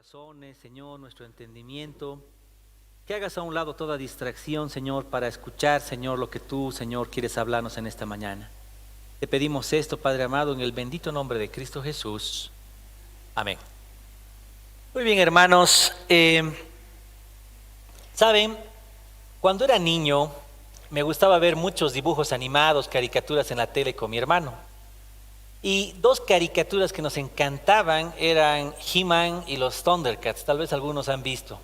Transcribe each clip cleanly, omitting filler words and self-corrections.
corazones, Señor, nuestro entendimiento. Que hagas a un lado toda distracción, Señor, para escuchar, Señor, lo que tú, Señor, quieres hablarnos en esta mañana. Te pedimos esto, Padre amado, en el bendito nombre de Cristo Jesús. Amén. Muy bien, hermanos. Saben, cuando era niño, me gustaba ver muchos dibujos animados, caricaturas en la tele con mi hermano. Y dos caricaturas que nos encantaban eran He-Man y los Thundercats. Tal vez algunos han visto.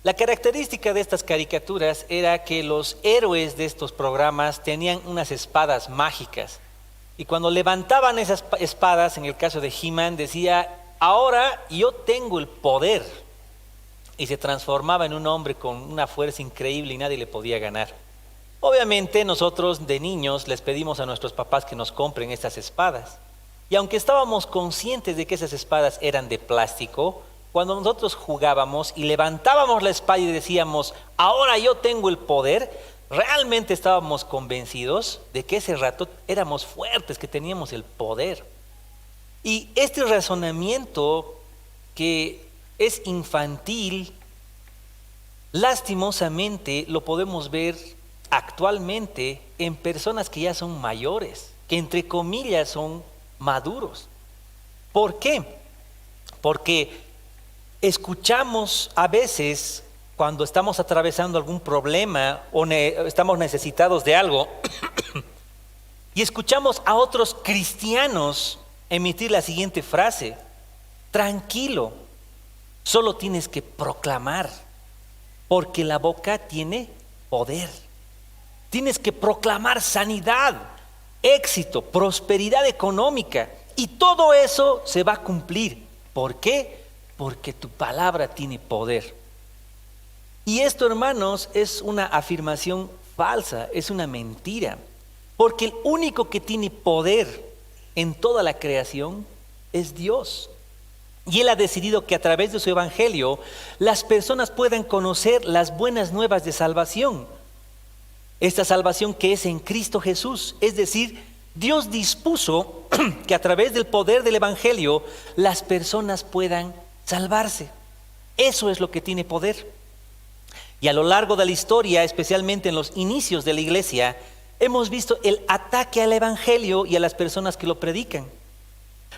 La característica de estas caricaturas era que los héroes de estos programas tenían unas espadas mágicas. Y cuando levantaban esas espadas, en el caso de He-Man, decía, ahora yo tengo el poder. Y se transformaba en un hombre con una fuerza increíble y nadie le podía ganar. Obviamente nosotros de niños les pedimos a nuestros papás que nos compren estas espadas. Y aunque estábamos conscientes de que esas espadas eran de plástico, cuando nosotros jugábamos y levantábamos la espada y decíamos, ahora yo tengo el poder, realmente estábamos convencidos de que ese rato éramos fuertes, que teníamos el poder. Y este razonamiento que es infantil, lastimosamente lo podemos ver actualmente en personas que ya son mayores, que entre comillas son maduros. ¿Por qué? Porque escuchamos a veces cuando estamos atravesando algún problema o estamos necesitados de algo y escuchamos a otros cristianos emitir la siguiente frase: tranquilo, solo tienes que proclamar, porque la boca tiene poder. Tienes que proclamar sanidad, éxito, prosperidad económica, y todo eso se va a cumplir. ¿Por qué? Porque tu palabra tiene poder. Y esto, hermanos, es una afirmación falsa, es una mentira, porque el único que tiene poder en toda la creación es Dios. Y Él ha decidido que a través de su evangelio las personas puedan conocer las buenas nuevas de salvación. Esta salvación que es en Cristo Jesús. Es decir, Dios dispuso que a través del poder del evangelio las personas puedan salvarse. Eso es lo que tiene poder. Y a lo largo de la historia, especialmente en los inicios de la iglesia, hemos visto el ataque al evangelio y a las personas que lo predican.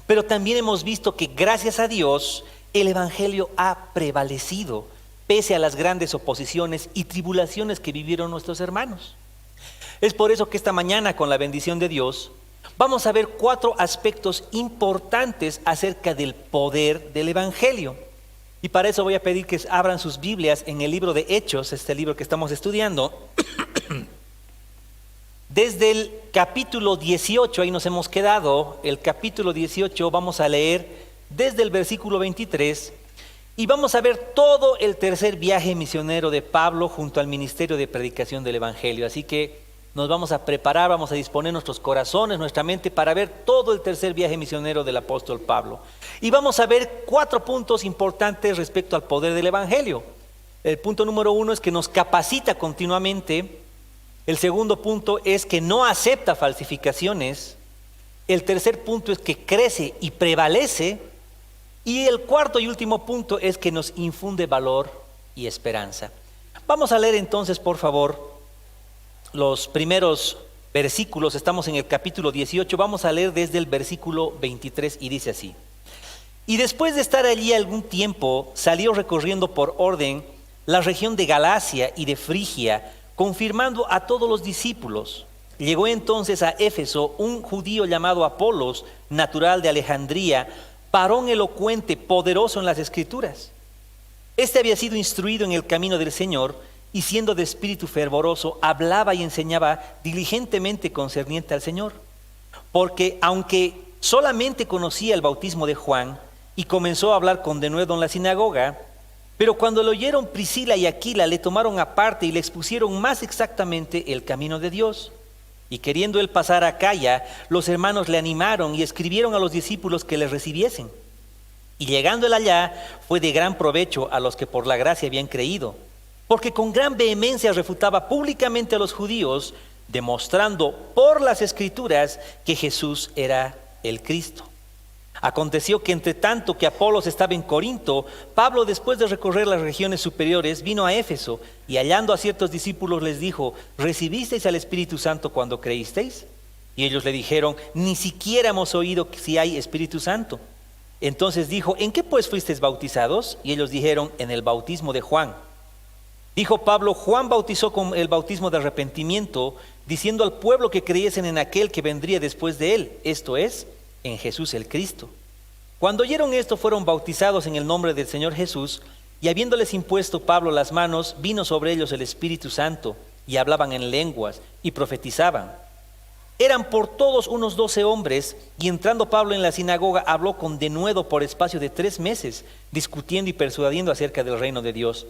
Pero también hemos visto que gracias a Dios el evangelio ha prevalecido pese a las grandes oposiciones y tribulaciones que vivieron nuestros hermanos. Es por eso que esta mañana, con la bendición de Dios, vamos a ver 4 aspectos importantes acerca del poder del evangelio. Y para eso voy a pedir que abran sus Biblias en el libro de Hechos, este libro que estamos estudiando. Desde el capítulo 18, ahí nos hemos quedado, el capítulo 18 vamos a leer desde el versículo 23 y vamos a ver todo el tercer viaje misionero de Pablo junto al ministerio de predicación del evangelio. Así que nos vamos a preparar, vamos a disponer nuestros corazones, nuestra mente para ver todo el tercer viaje misionero del apóstol Pablo. Y vamos a ver 4 puntos importantes respecto al poder del evangelio. El punto número 1 es que nos capacita continuamente. El segundo punto es que no acepta falsificaciones. El tercer punto es que crece y prevalece. Y el cuarto y último punto es que nos infunde valor y esperanza. Vamos a leer entonces, por favor, los primeros versículos. Estamos en el capítulo 18. Vamos a leer desde el versículo 23 y dice así: Y después de estar allí algún tiempo, salió recorriendo por orden la región de Galacia y de Frigia, confirmando a todos los discípulos. Llegó entonces a Éfeso un judío llamado Apolos, natural de Alejandría, varón elocuente, poderoso en las Escrituras. Este había sido instruido en el camino del Señor y siendo de espíritu fervoroso, hablaba y enseñaba diligentemente concerniente al Señor. Porque aunque solamente conocía el bautismo de Juan y comenzó a hablar con denuedo en la sinagoga, pero cuando lo oyeron Priscila y Aquila, le tomaron aparte y le expusieron más exactamente el camino de Dios. Y queriendo él pasar a Acaya, los hermanos le animaron y escribieron a los discípulos que le recibiesen. Y llegando él allá, fue de gran provecho a los que por la gracia habían creído, porque con gran vehemencia refutaba públicamente a los judíos, demostrando por las Escrituras que Jesús era el Cristo. Aconteció que entre tanto que Apolos estaba en Corinto, Pablo, después de recorrer las regiones superiores, vino a Éfeso y hallando a ciertos discípulos les dijo: ¿recibisteis al Espíritu Santo cuando creísteis? Y ellos le dijeron: ni siquiera hemos oído si hay Espíritu Santo. Entonces dijo: ¿en qué pues fuisteis bautizados? Y ellos dijeron: en el bautismo de Juan. Dijo Pablo: Juan bautizó con el bautismo de arrepentimiento, diciendo al pueblo que creyesen en aquel que vendría después de él, esto es, en Jesús el Cristo. Cuando oyeron esto, fueron bautizados en el nombre del Señor Jesús, y habiéndoles impuesto Pablo las manos, vino sobre ellos el Espíritu Santo, y hablaban en lenguas, y profetizaban. Eran por todos unos 12 hombres, y entrando Pablo en la sinagoga, habló con denuedo por espacio de 3 meses, discutiendo y persuadiendo acerca del reino de Dios.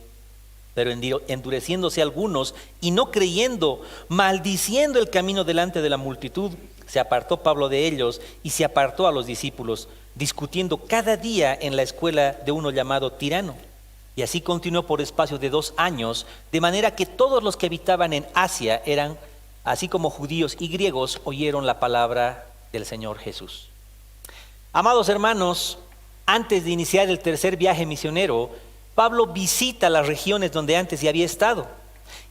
Pero endureciéndose algunos y no creyendo, maldiciendo el camino delante de la multitud, se apartó Pablo de ellos y se apartó a los discípulos, discutiendo cada día en la escuela de uno llamado Tirano. Y así continuó por espacio de 2 años, de manera que todos los que habitaban en Asia eran, así como judíos y griegos, oyeron la palabra del Señor Jesús. Amados hermanos, antes de iniciar el tercer viaje misionero, Pablo visita las regiones donde antes ya había estado.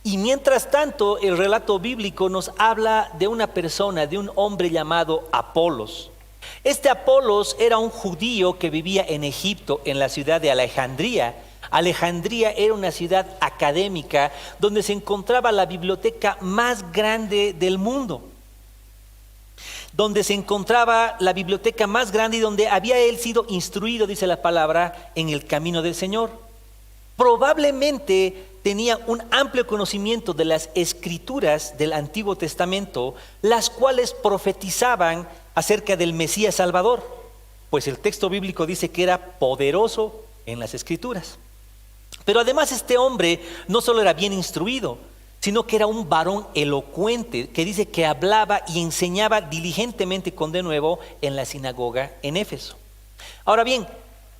Y mientras tanto, el relato bíblico nos habla de una persona, de un hombre llamado Apolos. Este Apolos era un judío que vivía en Egipto, en la ciudad de Alejandría. Alejandría era una ciudad académica donde se encontraba la biblioteca más grande del mundo. Donde se encontraba la biblioteca más grande y donde había él sido instruido, dice la palabra, en el camino del Señor. Probablemente tenía un amplio conocimiento de las escrituras del Antiguo Testamento, las cuales profetizaban acerca del Mesías Salvador, pues el texto bíblico dice que era poderoso en las escrituras. Pero además este hombre no solo era bien instruido, sino que era un varón elocuente, que dice que hablaba y enseñaba diligentemente con denuedo en la sinagoga en Éfeso. Ahora bien,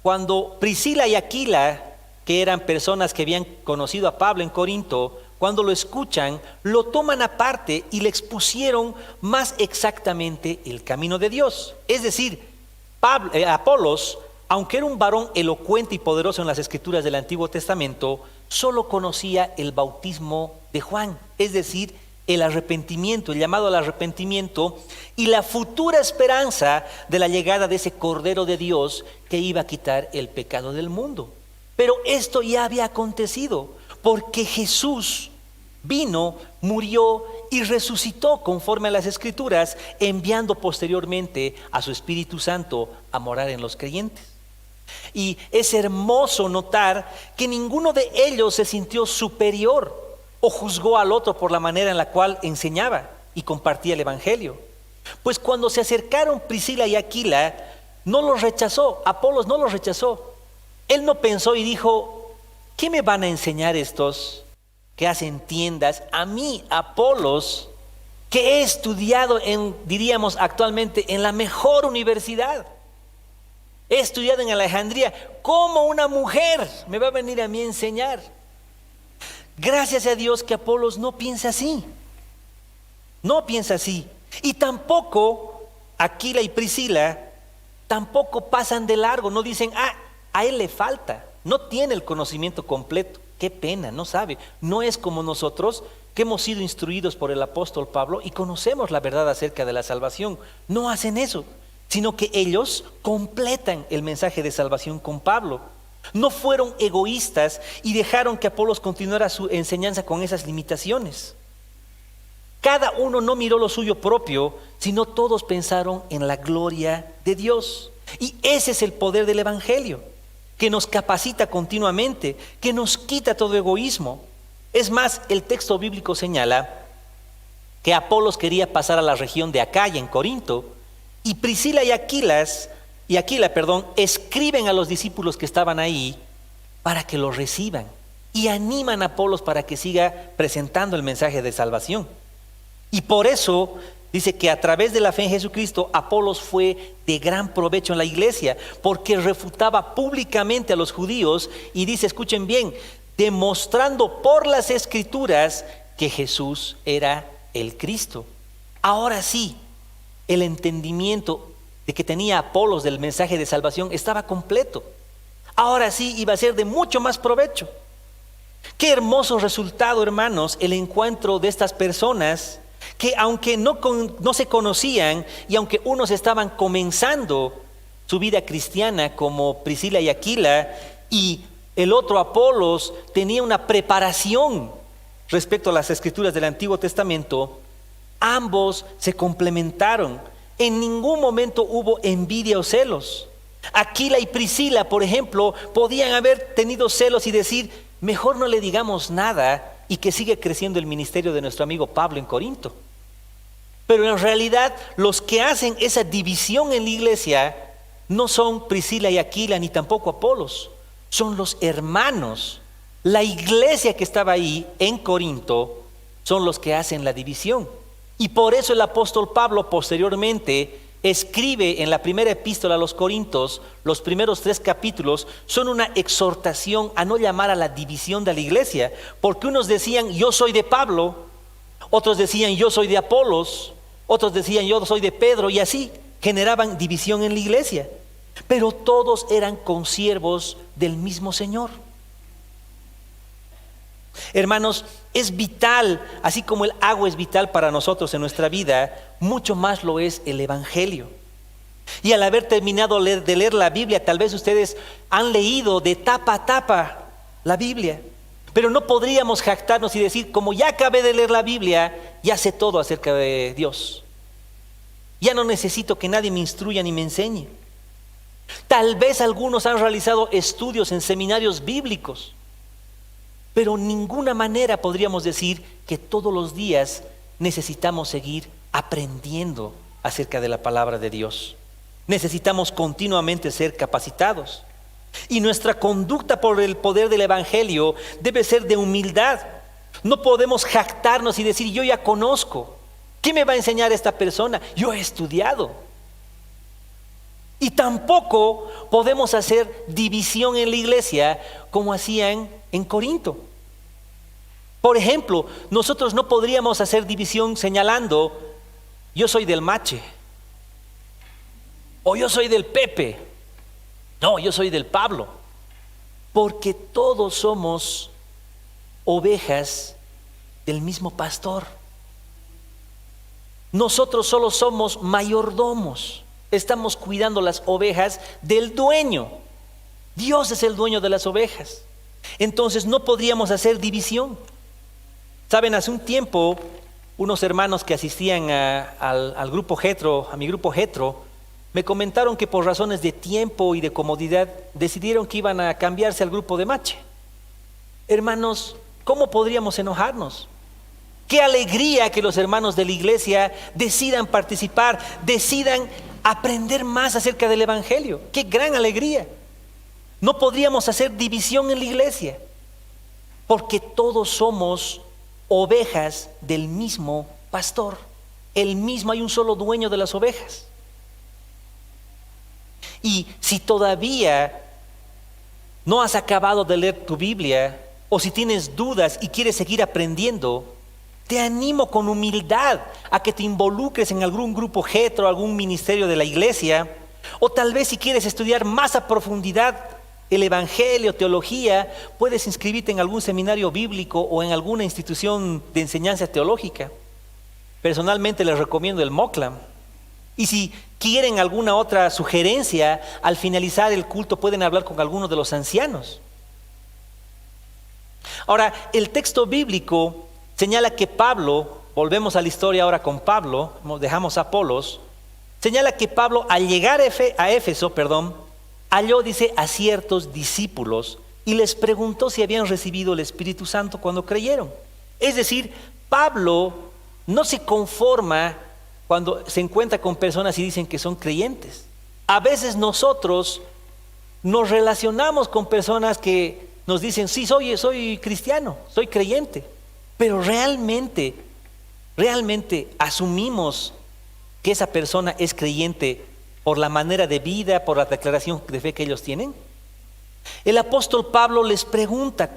cuando Priscila y Aquila, que eran personas que habían conocido a Pablo en Corinto, cuando lo escuchan, lo toman aparte y le expusieron más exactamente el camino de Dios. Es decir, Apolos, aunque era un varón elocuente y poderoso en las escrituras del Antiguo Testamento, solo conocía el bautismo de Juan, es decir, el arrepentimiento, el llamado al arrepentimiento y la futura esperanza de la llegada de ese Cordero de Dios que iba a quitar el pecado del mundo. Pero esto ya había acontecido porque Jesús vino, murió y resucitó conforme a las Escrituras, enviando posteriormente a su Espíritu Santo a morar en los creyentes. Y es hermoso notar que ninguno de ellos se sintió superior o juzgó al otro por la manera en la cual enseñaba y compartía el Evangelio. Pues cuando se acercaron Priscila y Aquila, no los rechazó, Apolos no los rechazó. Él no pensó y dijo: ¿qué me van a enseñar estos que hacen tiendas? A mí, Apolos, que he estudiado diríamos actualmente, en la mejor universidad. He estudiado en Alejandría. ¿Cómo una mujer me va a venir a mí a enseñar? Gracias a Dios que Apolos no piensa así. No piensa así. Y tampoco Aquila y Priscila tampoco pasan de largo. No dicen: a él le falta, no tiene el conocimiento completo. Qué pena, no sabe. No es como nosotros, que hemos sido instruidos por el apóstol Pablo y conocemos la verdad acerca de la salvación. No hacen eso, sino que ellos completan el mensaje de salvación con Pablo. No fueron egoístas y dejaron que Apolos continuara su enseñanza con esas limitaciones. Cada uno no miró lo suyo propio, sino todos pensaron en la gloria de Dios. Y ese es el poder del Evangelio, que nos capacita continuamente, que nos quita todo egoísmo. Es más, el texto bíblico señala que Apolos quería pasar a la región de Acaya, en Corinto, y Priscila y Aquila, escriben a los discípulos que estaban ahí para que los reciban y animan a Apolos para que siga presentando el mensaje de salvación. Y por eso dice que a través de la fe en Jesucristo, Apolos fue de gran provecho en la iglesia, porque refutaba públicamente a los judíos y dice, escuchen bien, demostrando por las Escrituras que Jesús era el Cristo. Ahora sí, el entendimiento de que tenía Apolos del mensaje de salvación estaba completo. Ahora sí iba a ser de mucho más provecho. Qué hermoso resultado, hermanos, el encuentro de estas personas que aunque no se conocían y aunque unos estaban comenzando su vida cristiana como Priscila y Aquila y el otro Apolos tenía una preparación respecto a las escrituras del Antiguo Testamento, ambos se complementaron. En ningún momento hubo envidia o celos. Aquila y Priscila, por ejemplo, podían haber tenido celos y decir, mejor no le digamos nada y que siga creciendo el ministerio de nuestro amigo Pablo en Corinto. Pero en realidad los que hacen esa división en la iglesia no son Priscila y Aquila ni tampoco Apolos, son los hermanos. La iglesia que estaba ahí en Corinto son los que hacen la división. Y por eso el apóstol Pablo posteriormente escribe en la primera epístola a los Corintios, los primeros 3 capítulos son una exhortación a no llamar a la división de la iglesia, porque unos decían yo soy de Pablo, otros decían yo soy de Apolos, otros decían yo soy de Pedro, y así generaban división en la iglesia, pero todos eran consiervos del mismo Señor. Hermanos, es vital, así como el agua es vital para nosotros en nuestra vida, mucho más lo es el Evangelio. Y al haber terminado de leer la Biblia, tal vez ustedes han leído de tapa a tapa la Biblia, pero no podríamos jactarnos y decir, como ya acabé de leer la Biblia, ya sé todo acerca de Dios. Ya no necesito que nadie me instruya ni me enseñe. Tal vez algunos han realizado estudios en seminarios bíblicos, pero en ninguna manera podríamos decir que todos los días necesitamos seguir aprendiendo acerca de la palabra de Dios. Necesitamos continuamente ser capacitados. Y nuestra conducta por el poder del Evangelio debe ser de humildad. No podemos jactarnos y decir, yo ya conozco. ¿Qué me va a enseñar esta persona? Yo he estudiado. Y tampoco podemos hacer división en la iglesia como hacían en Corinto. Por ejemplo, nosotros no podríamos hacer división señalando, yo soy del Mache, o yo soy del Pepe, no, yo soy del Pablo, porque todos somos ovejas del mismo pastor. Nosotros solo somos mayordomos, estamos cuidando las ovejas del dueño. Dios es el dueño de las ovejas. Entonces no podríamos hacer división. Saben, hace un tiempo unos hermanos que asistían al grupo Jetro, a mi grupo Jetro, me comentaron que por razones de tiempo y de comodidad decidieron que iban a cambiarse al grupo de Mache. Hermanos, ¿cómo podríamos enojarnos? Qué alegría que los hermanos de la iglesia decidan participar, decidan aprender más acerca del Evangelio. Qué gran alegría. No podríamos hacer división en la iglesia, porque todos somos ovejas del mismo pastor. El mismo, hay un solo dueño de las ovejas. Y si todavía no has acabado de leer tu Biblia, o si tienes dudas y quieres seguir aprendiendo, te animo con humildad a que te involucres en algún grupo Jetro, algún ministerio de la iglesia, o tal vez si quieres estudiar más a profundidad el Evangelio, teología, puedes inscribirte en algún seminario bíblico o en alguna institución de enseñanza teológica. Personalmente les recomiendo el Moclam. Y si quieren alguna otra sugerencia, al finalizar el culto pueden hablar con alguno de los ancianos. Ahora, el texto bíblico señala que Pablo, volvemos a la historia ahora con Pablo, dejamos a Apolos, señala que Pablo al llegar a Éfeso, halló, dice, a ciertos discípulos y les preguntó si habían recibido el Espíritu Santo cuando creyeron. Es decir, Pablo no se conforma cuando se encuentra con personas y dicen que son creyentes. A veces nosotros nos relacionamos con personas que nos dicen, sí, soy cristiano, soy creyente, pero realmente asumimos que esa persona es creyente por la manera de vida, por la declaración de fe que ellos tienen. El apóstol Pablo les pregunta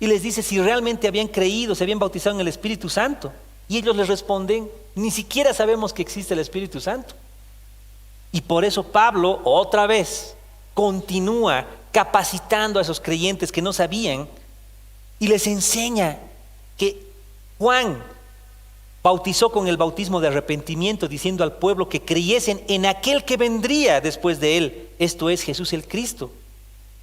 y les dice si realmente habían creído, se habían bautizado en el Espíritu Santo. Y ellos les responden, ni siquiera sabemos que existe el Espíritu Santo. Y por eso Pablo otra vez continúa capacitando a esos creyentes que no sabían y les enseña que Juan bautizó con el bautismo de arrepentimiento, diciendo al pueblo que creyesen en aquel que vendría después de él, esto es Jesús el Cristo.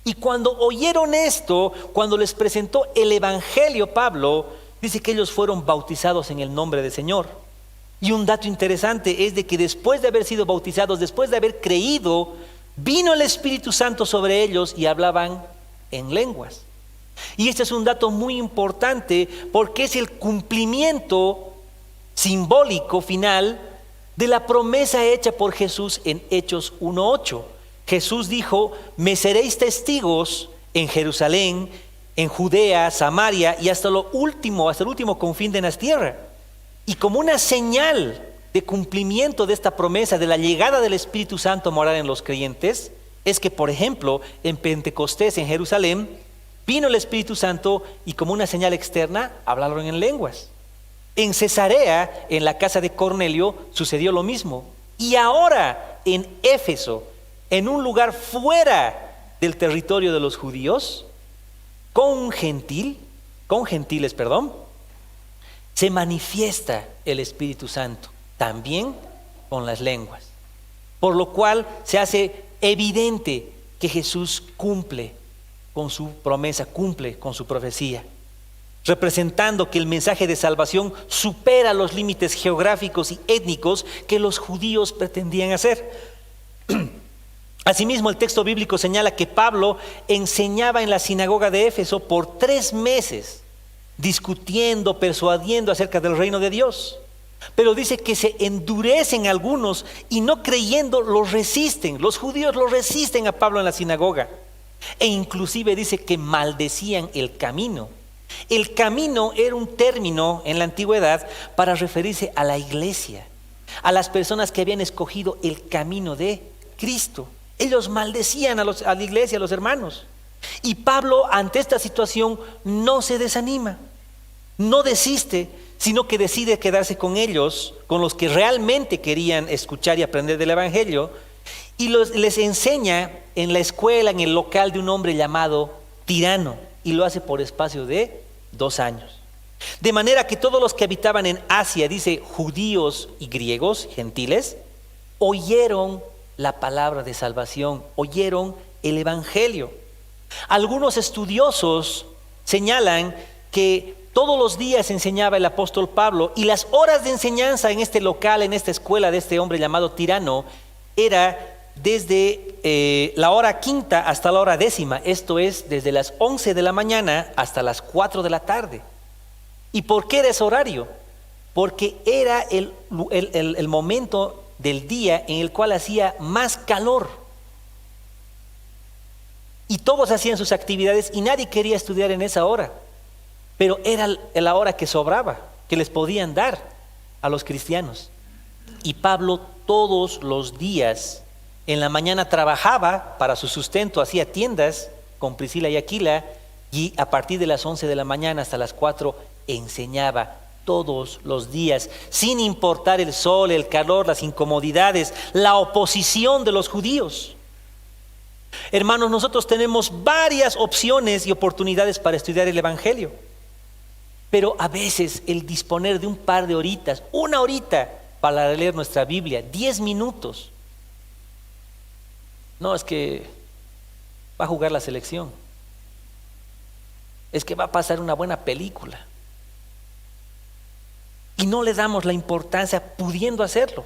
Y cuando oyeron esto, cuando les presentó el evangelio Pablo, dice que ellos fueron bautizados en el nombre del Señor. Y un dato interesante es de que después de haber sido bautizados, después de haber creído, vino el Espíritu Santo sobre ellos y hablaban en lenguas. Y este es un dato muy importante porque es el cumplimiento simbólico final de la promesa hecha por Jesús en Hechos 1:8. Jesús dijo: me seréis testigos en Jerusalén, en Judea, Samaria y hasta el último confín de la tierra. Y como una señal de cumplimiento de esta promesa de la llegada del Espíritu Santo a morar en los creyentes, es que, por ejemplo, en Pentecostés, en Jerusalén, vino el Espíritu Santo y como una señal externa hablaron en lenguas. En Cesarea, en la casa de Cornelio, sucedió lo mismo. Y ahora en Éfeso, en un lugar fuera del territorio de los judíos, con gentiles, se manifiesta el Espíritu Santo, también con las lenguas. Por lo cual se hace evidente que Jesús cumple con su promesa, cumple con su profecía, representando que el mensaje de salvación supera los límites geográficos y étnicos que los judíos pretendían hacer. Asimismo, el texto bíblico señala que Pablo enseñaba en la sinagoga de Éfeso por 3 meses, discutiendo, persuadiendo acerca del reino de Dios. Pero dice que se endurecen algunos y no creyendo los resisten. Los judíos lo resisten a Pablo en la sinagoga. E inclusive dice que maldecían el camino. El camino era un término en la antigüedad para referirse a la iglesia, a las personas que habían escogido el camino de Cristo. Ellos maldecían a la iglesia, a los hermanos. Y Pablo, ante esta situación, no se desanima, no desiste, sino que decide quedarse con ellos, con los que realmente querían escuchar y aprender del evangelio, y les enseña en la escuela, en el local de un hombre llamado Tirano, y lo hace por espacio de 2 años. De manera que todos los que habitaban en Asia, dice judíos y griegos, gentiles, oyeron la palabra de salvación, oyeron el evangelio. Algunos estudiosos señalan que todos los días enseñaba el apóstol Pablo y las horas de enseñanza en este local, en esta escuela de este hombre llamado Tirano, era desde la hora 5 hasta la hora 10, esto es desde las 11 de la mañana hasta las 4 de la tarde. ¿Y por qué era ese horario? Porque era el momento del día en el cual hacía más calor. Y todos hacían sus actividades y nadie quería estudiar en esa hora. Pero era la hora que sobraba, que les podían dar a los cristianos. Y Pablo todos los días en la mañana trabajaba para su sustento, hacía tiendas con Priscila y Aquila, y a partir de las 11 de la mañana hasta las 4 enseñaba todos los días, sin importar el sol, el calor, las incomodidades, la oposición de los judíos. Hermanos, nosotros tenemos varias opciones y oportunidades para estudiar el evangelio, pero a veces el disponer de un par de horitas, 1 horita para leer nuestra Biblia, 10 minutos, no es que va a jugar la selección, es que va a pasar una buena película. Y no le damos la importancia pudiendo hacerlo.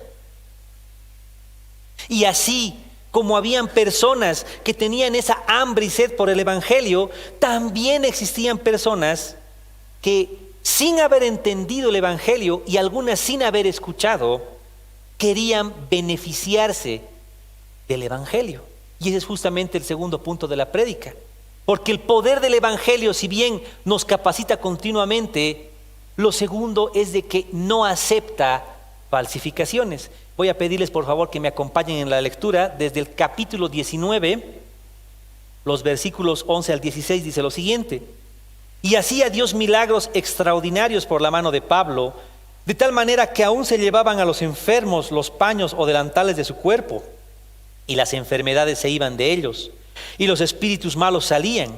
Y así como habían personas que tenían esa hambre y sed por el evangelio, también existían personas que sin haber entendido el evangelio y algunas sin haber escuchado, querían beneficiarse del evangelio. Y ese es justamente el segundo punto de la prédica. Porque el poder del evangelio, si bien nos capacita continuamente, lo segundo es de que no acepta falsificaciones. Voy a pedirles por favor que me acompañen en la lectura desde el capítulo 19, los versículos 11 al 16, dice lo siguiente: y hacía Dios milagros extraordinarios por la mano de Pablo, de tal manera que aún se llevaban a los enfermos los paños o delantales de su cuerpo, y las enfermedades se iban de ellos, y los espíritus malos salían.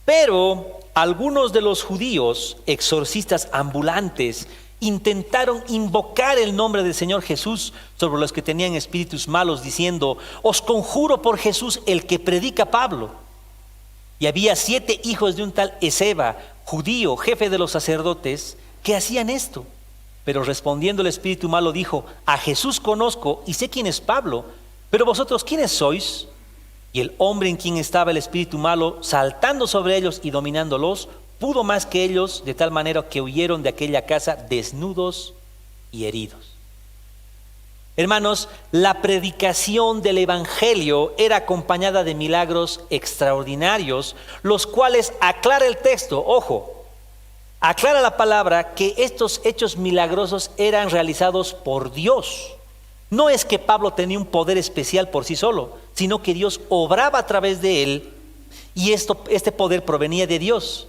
Pero algunos de los judíos, exorcistas ambulantes, intentaron invocar el nombre del Señor Jesús sobre los que tenían espíritus malos, diciendo: os conjuro por Jesús, el que predica Pablo. Y había 7 hijos de un tal Esceva, judío, jefe de los sacerdotes, que hacían esto. Pero respondiendo el espíritu malo dijo: a Jesús conozco y sé quién es Pablo, pero vosotros ¿quiénes sois? Y el hombre en quien estaba el espíritu malo, saltando sobre ellos y dominándolos, pudo más que ellos, de tal manera que huyeron de aquella casa desnudos y heridos. Hermanos, la predicación del evangelio era acompañada de milagros extraordinarios, los cuales aclara el texto, ojo, aclara la palabra que estos hechos milagrosos eran realizados por Dios. No es que Pablo tenía un poder especial por sí solo, sino que Dios obraba a través de él, y este poder provenía de Dios.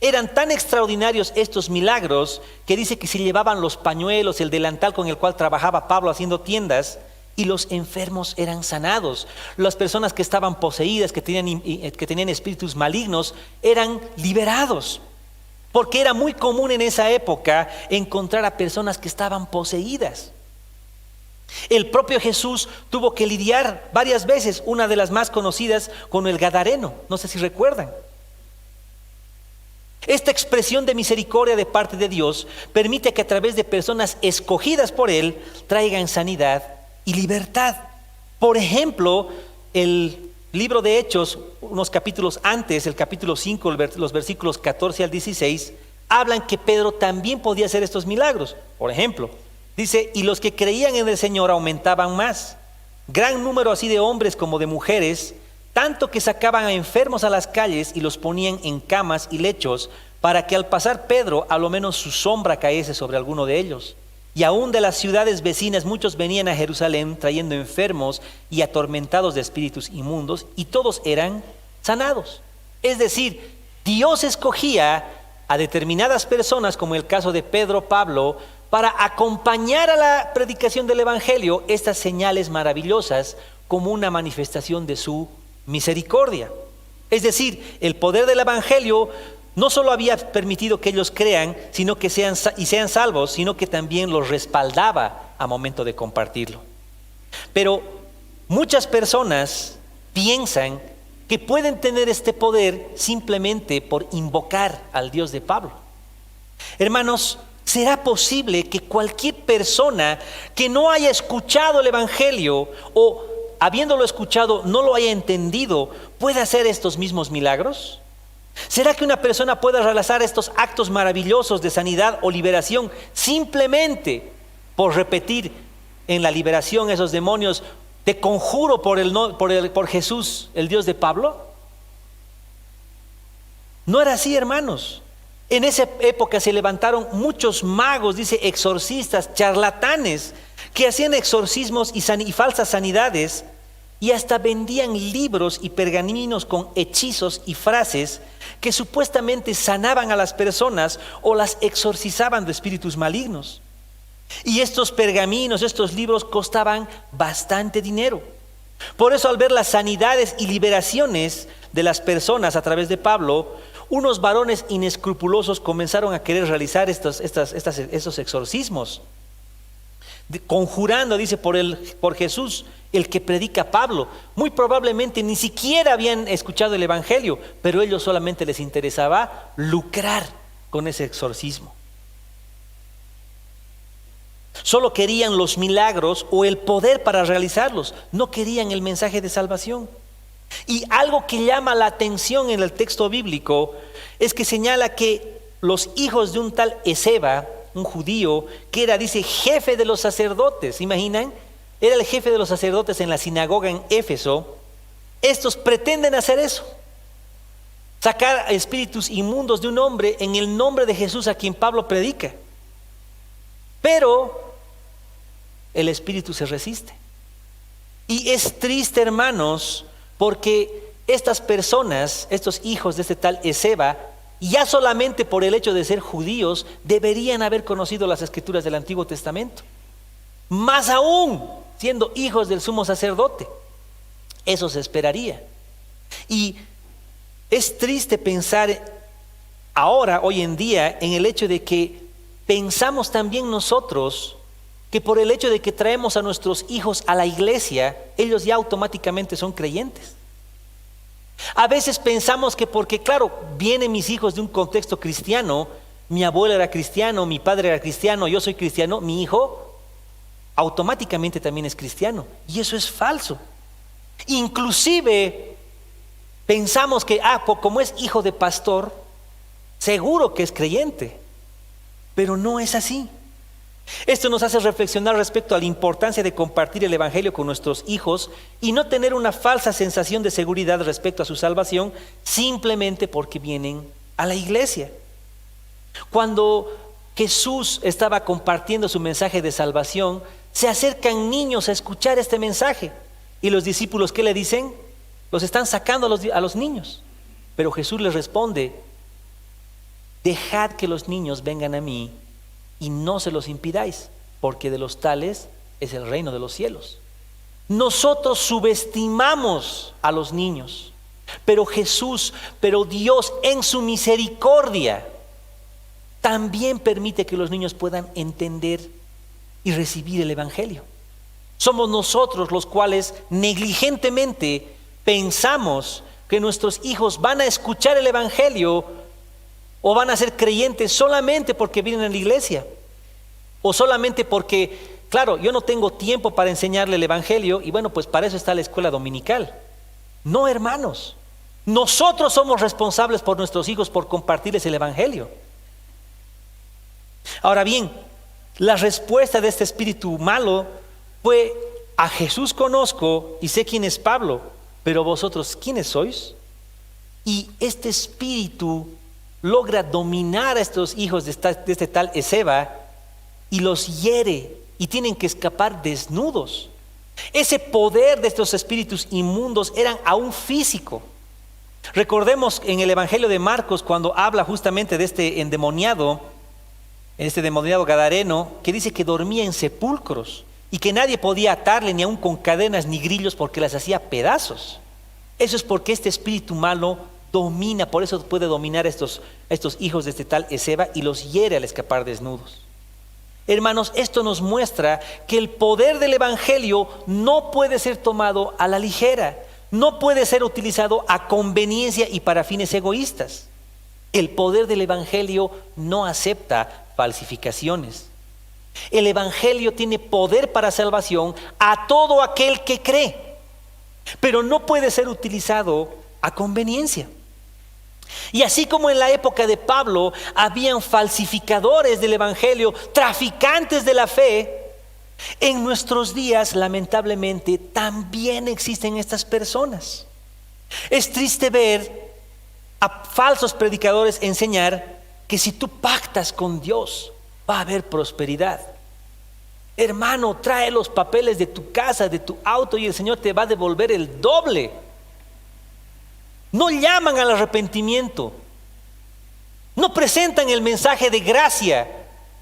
Eran tan extraordinarios estos milagros que dice que se llevaban los pañuelos, el delantal con el cual trabajaba Pablo haciendo tiendas, y los enfermos eran sanados. Las personas que estaban poseídas, que tenían espíritus malignos, eran liberados. Porque era muy común en esa época encontrar a personas que estaban poseídas. El propio Jesús tuvo que lidiar varias veces, una de las más conocidas, con el gadareno. No sé si recuerdan. Esta expresión de misericordia de parte de Dios permite que a través de personas escogidas por Él traigan sanidad y libertad. Por ejemplo, el libro de Hechos, unos capítulos antes, el capítulo 5, los versículos 14 al 16, hablan que Pedro también podía hacer estos milagros. Por ejemplo, dice: y los que creían en el Señor aumentaban más, gran número así de hombres como de mujeres, tanto que sacaban a enfermos a las calles y los ponían en camas y lechos, para que al pasar Pedro a lo menos su sombra cayese sobre alguno de ellos. Y aún de las ciudades vecinas muchos venían a Jerusalén trayendo enfermos y atormentados de espíritus inmundos, y todos eran sanados. Es decir, Dios escogía a determinadas personas, como el caso de Pedro, Pablo, para acompañar a la predicación del evangelio estas señales maravillosas como una manifestación de su misericordia. Es decir, el poder del evangelio no solo había permitido que ellos crean, sino que sean salvos, sino que también los respaldaba a momento de compartirlo. Pero muchas personas piensan que pueden tener este poder simplemente por invocar al Dios de Pablo. Hermanos, ¿será posible que cualquier persona que no haya escuchado el evangelio, o habiéndolo escuchado no lo haya entendido, pueda hacer estos mismos milagros? ¿Será que una persona pueda realizar estos actos maravillosos de sanidad o liberación simplemente por repetir en la liberación esos demonios: te conjuro por Jesús, el Dios de Pablo? No era así, hermanos. En esa época se levantaron muchos magos, dice, exorcistas, charlatanes, que hacían exorcismos y falsas sanidades, y hasta vendían libros y pergaminos con hechizos y frases que supuestamente sanaban a las personas o las exorcizaban de espíritus malignos. Y estos pergaminos, estos libros costaban bastante dinero. Por eso, al ver las sanidades y liberaciones de las personas a través de Pablo, unos varones inescrupulosos comenzaron a querer realizar esos exorcismos, conjurando, dice, por Jesús, el que predica Pablo. Muy probablemente ni siquiera habían escuchado el evangelio, pero a ellos solamente les interesaba lucrar con ese exorcismo. Solo querían los milagros o el poder para realizarlos, no querían el mensaje de salvación. Y algo que llama la atención en el texto bíblico es que señala que los hijos de un tal Esceva, un judío, que era, dice, jefe de los sacerdotes, ¿se imaginan? Era el jefe de los sacerdotes en la sinagoga en Éfeso. Estos pretenden hacer eso: sacar espíritus inmundos de un hombre en el nombre de Jesús a quien Pablo predica. Pero el espíritu se resiste. Y es triste, hermanos, porque estas personas, estos hijos de este tal Esceva, ya solamente por el hecho de ser judíos, deberían haber conocido las escrituras del Antiguo Testamento. Más aún, siendo hijos del sumo sacerdote. Eso se esperaría. Y es triste pensar ahora, hoy en día, en el hecho de que pensamos también nosotros que por el hecho de que traemos a nuestros hijos a la iglesia, ellos ya automáticamente son creyentes. A veces pensamos que porque, claro, vienen mis hijos de un contexto cristiano, mi abuelo era cristiano, mi padre era cristiano, yo soy cristiano, mi hijo automáticamente también es cristiano. Y eso es falso. Inclusive pensamos que, como es hijo de pastor, seguro que es creyente. Pero no es así. Esto nos hace reflexionar respecto a la importancia de compartir el evangelio con nuestros hijos y no tener una falsa sensación de seguridad respecto a su salvación simplemente porque vienen a la iglesia. Cuando Jesús estaba compartiendo su mensaje de salvación, se acercan niños a escuchar este mensaje y los discípulos, ¿qué le dicen? Los están sacando a los niños. Pero Jesús les responde: dejad que los niños vengan a mí y no se los impidáis, porque de los tales es el reino de los cielos. Nosotros subestimamos a los niños, pero Dios en su misericordia también permite que los niños puedan entender y recibir el evangelio. Somos nosotros los cuales negligentemente pensamos que nuestros hijos van a escuchar el evangelio o van a ser creyentes solamente porque vienen a la iglesia, o solamente porque, claro, yo no tengo tiempo para enseñarle el evangelio y bueno, pues para eso está la escuela dominical. No, hermanos, nosotros somos responsables por nuestros hijos por compartirles el evangelio. Ahora bien, la respuesta de este espíritu malo fue: a Jesús conozco y sé quién es Pablo, pero vosotros, ¿quiénes sois? Y este espíritu logra dominar a estos hijos de este tal Esceva y los hiere y tienen que escapar desnudos. Ese poder de estos espíritus inmundos eran aún físico. Recordemos en el Evangelio de Marcos cuando habla justamente de este endemoniado gadareno, que dice que dormía en sepulcros y que nadie podía atarle ni aún con cadenas ni grillos porque las hacía pedazos. Eso es porque este espíritu malo domina, por eso puede dominar a estos hijos de este tal Esceva y los hiere al escapar desnudos. Hermanos, esto nos muestra que el poder del evangelio no puede ser tomado a la ligera, no puede ser utilizado a conveniencia y para fines egoístas. El poder del evangelio no acepta falsificaciones. El evangelio tiene poder para salvación a todo aquel que cree, pero no puede ser utilizado a conveniencia. Y así como en la época de Pablo habían falsificadores del evangelio, traficantes de la fe, en nuestros días lamentablemente también existen estas personas. Es triste ver a falsos predicadores enseñar que si tú pactas con Dios va a haber prosperidad. Hermano, trae los papeles de tu casa, de tu auto y el Señor te va a devolver el doble. No llaman al arrepentimiento, no presentan el mensaje de gracia,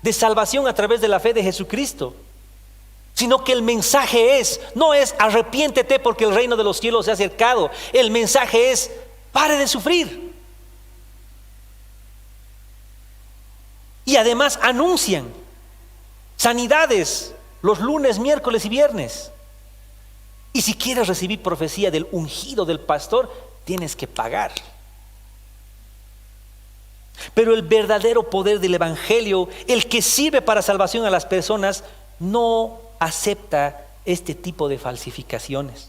de salvación a través de la fe de Jesucristo, sino que el mensaje no es arrepiéntete porque el reino de los cielos se ha acercado. El mensaje es: pare de sufrir. Y además anuncian sanidades los lunes, miércoles y viernes. Y si quieres recibir profecía del ungido del pastor, tienes que pagar. Pero el verdadero poder del evangelio, el que sirve para salvación a las personas, no acepta este tipo de falsificaciones.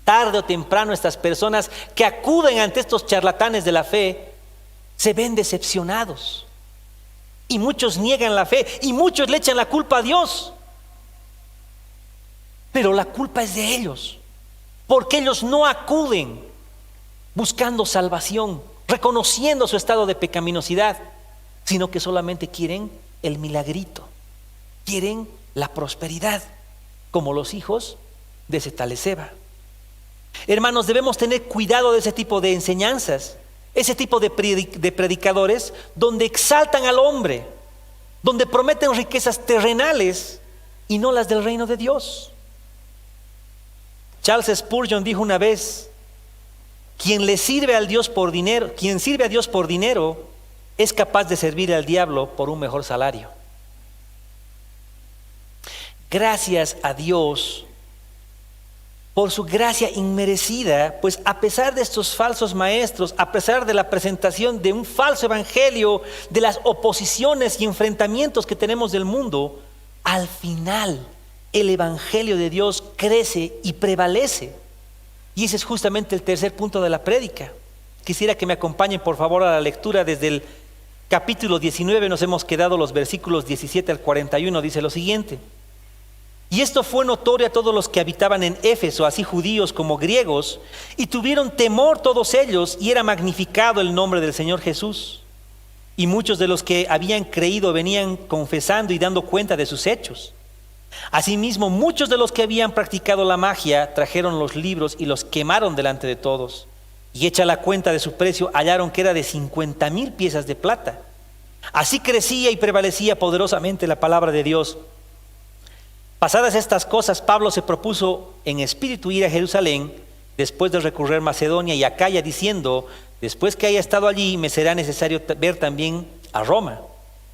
Tarde o temprano estas personas que acuden ante estos charlatanes de la fe se ven decepcionados. Y muchos niegan la fe y muchos le echan la culpa a Dios. Pero la culpa es de ellos, porque ellos no acuden buscando salvación, reconociendo su estado de pecaminosidad, sino que solamente quieren el milagrito, quieren la prosperidad, como los hijos de ese tal Esceva. Hermanos, debemos tener cuidado de ese tipo de enseñanzas, ese tipo de predicadores donde exaltan al hombre, donde prometen riquezas terrenales y no las del reino de Dios. Charles Spurgeon dijo una vez: quien sirve a Dios por dinero es capaz de servir al diablo por un mejor salario. Gracias a Dios por su gracia inmerecida, pues a pesar de estos falsos maestros, a pesar de la presentación de un falso evangelio, de las oposiciones y enfrentamientos que tenemos del mundo, al final el evangelio de Dios crece y prevalece. Y ese es justamente el tercer punto de la prédica. Quisiera que me acompañen por favor a la lectura desde el capítulo 19, nos hemos quedado los versículos 17 al 41, dice lo siguiente: y esto fue notorio a todos los que habitaban en Éfeso, así judíos como griegos, y tuvieron temor todos ellos, y era magnificado el nombre del Señor Jesús. Y muchos de los que habían creído venían confesando y dando cuenta de sus hechos. Asimismo, muchos de los que habían practicado la magia trajeron los libros y los quemaron delante de todos. Y hecha la cuenta de su precio, hallaron que era de 50,000 piezas de plata. Así crecía y prevalecía poderosamente la palabra de Dios. Pasadas estas cosas, Pablo se propuso en espíritu ir a Jerusalén, después de recorrer Macedonia y Acaya, diciendo: después que haya estado allí, me será necesario ver también a Roma.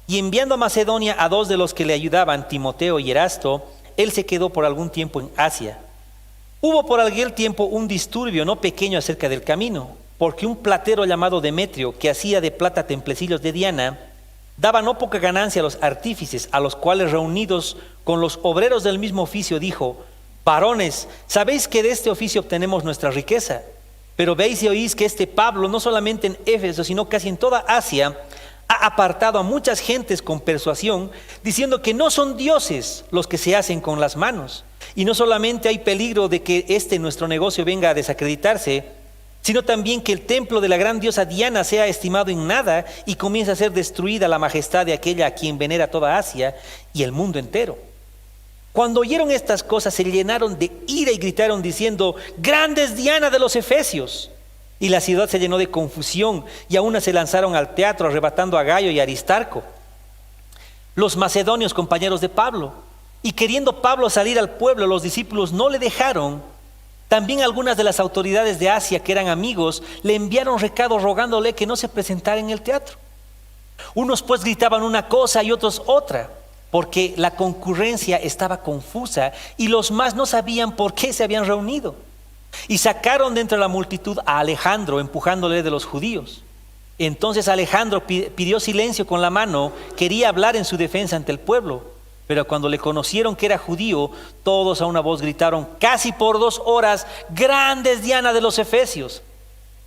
Y enviando a Macedonia a 2 de los que le ayudaban, Timoteo y Erasto, él se quedó por algún tiempo en Asia. Hubo por aquel tiempo un disturbio no pequeño acerca del camino, porque un platero llamado Demetrio, que hacía de plata templecillos de Diana, daba no poca ganancia a los artífices, a los cuales, reunidos con los obreros del mismo oficio, dijo: varones, sabéis que de este oficio obtenemos nuestra riqueza, pero veis y oís que este Pablo, no solamente en Éfeso, sino casi en toda Asia, ha apartado a muchas gentes con persuasión, diciendo que no son dioses los que se hacen con las manos. Y no solamente hay peligro de que nuestro negocio venga a desacreditarse, sino también que el templo de la gran diosa Diana sea estimado en nada y comience a ser destruida la majestad de aquella a quien venera toda Asia y el mundo entero. Cuando oyeron estas cosas, se llenaron de ira y gritaron diciendo: grande es Diana de los Efesios. Y la ciudad se llenó de confusión, y a una se lanzaron al teatro, arrebatando a Gayo y a Aristarco, los macedonios compañeros de Pablo. Y queriendo Pablo salir al pueblo, los discípulos no le dejaron. También algunas de las autoridades de Asia, que eran amigos, le enviaron recado rogándole que no se presentara en el teatro. Unos pues gritaban una cosa y otros otra, porque la concurrencia estaba confusa y los más no sabían por qué se habían reunido. Y sacaron de entre la multitud a Alejandro, empujándole de los judíos. Entonces Alejandro pidió silencio con la mano, quería hablar en su defensa ante el pueblo. Pero cuando le conocieron que era judío, todos a una voz gritaron casi por 2 horas: grande es Diana de los Efesios.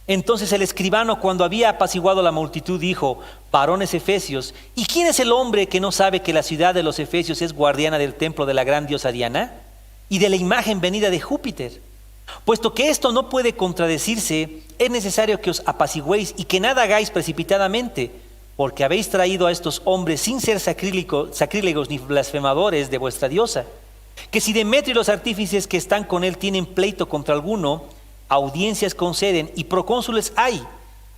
Entonces el escribano, cuando había apaciguado la multitud, dijo: varones efesios, ¿y quién es el hombre que no sabe que la ciudad de los Efesios es guardiana del templo de la gran diosa Diana y de la imagen venida de Júpiter? Puesto que esto no puede contradecirse, es necesario que os apaciguéis y que nada hagáis precipitadamente, porque habéis traído a estos hombres sin ser sacrílegos ni blasfemadores de vuestra diosa. Que si Demetrio y los artífices que están con él tienen pleito contra alguno, audiencias conceden y procónsules hay.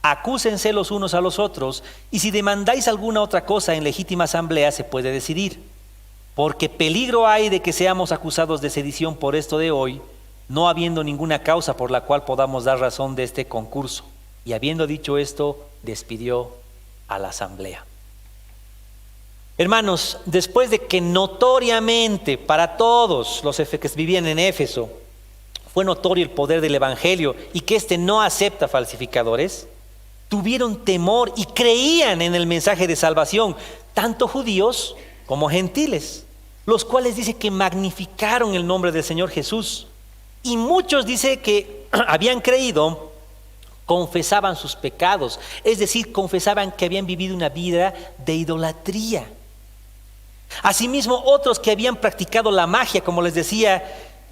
Acúsense los unos a los otros, y si demandáis alguna otra cosa en legítima asamblea se puede decidir. Porque peligro hay de que seamos acusados de sedición por esto de hoy, no habiendo ninguna causa por la cual podamos dar razón de este concurso. Y habiendo dicho esto, despidió a la asamblea. Hermanos, después de que notoriamente para todos los que vivían en Éfeso fue notorio el poder del evangelio y que no acepta falsificadores, tuvieron temor y creían en el mensaje de salvación, tanto judíos como gentiles, los cuales dice que magnificaron el nombre del Señor Jesús. Y muchos, dice, que habían creído, confesaban sus pecados, es decir, confesaban que habían vivido una vida de idolatría. Asimismo, otros que habían practicado la magia, como les decía,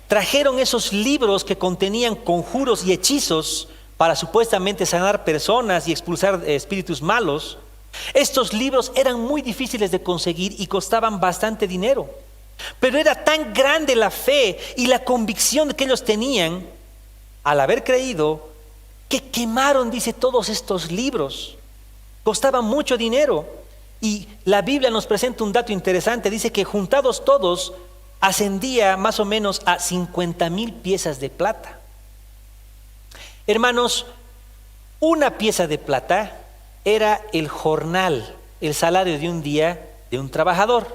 trajeron esos libros que contenían conjuros y hechizos para supuestamente sanar personas y expulsar espíritus malos. Estos libros eran muy difíciles de conseguir y costaban bastante dinero. Pero era tan grande la fe y la convicción que ellos tenían al haber creído, que quemaron, dice, todos estos libros. Costaban mucho dinero. Y la Biblia nos presenta un dato interesante. Dice que juntados todos ascendía más o menos a 50,000 piezas de plata. Hermanos, una pieza de plata era el jornal, el salario de un día de un trabajador.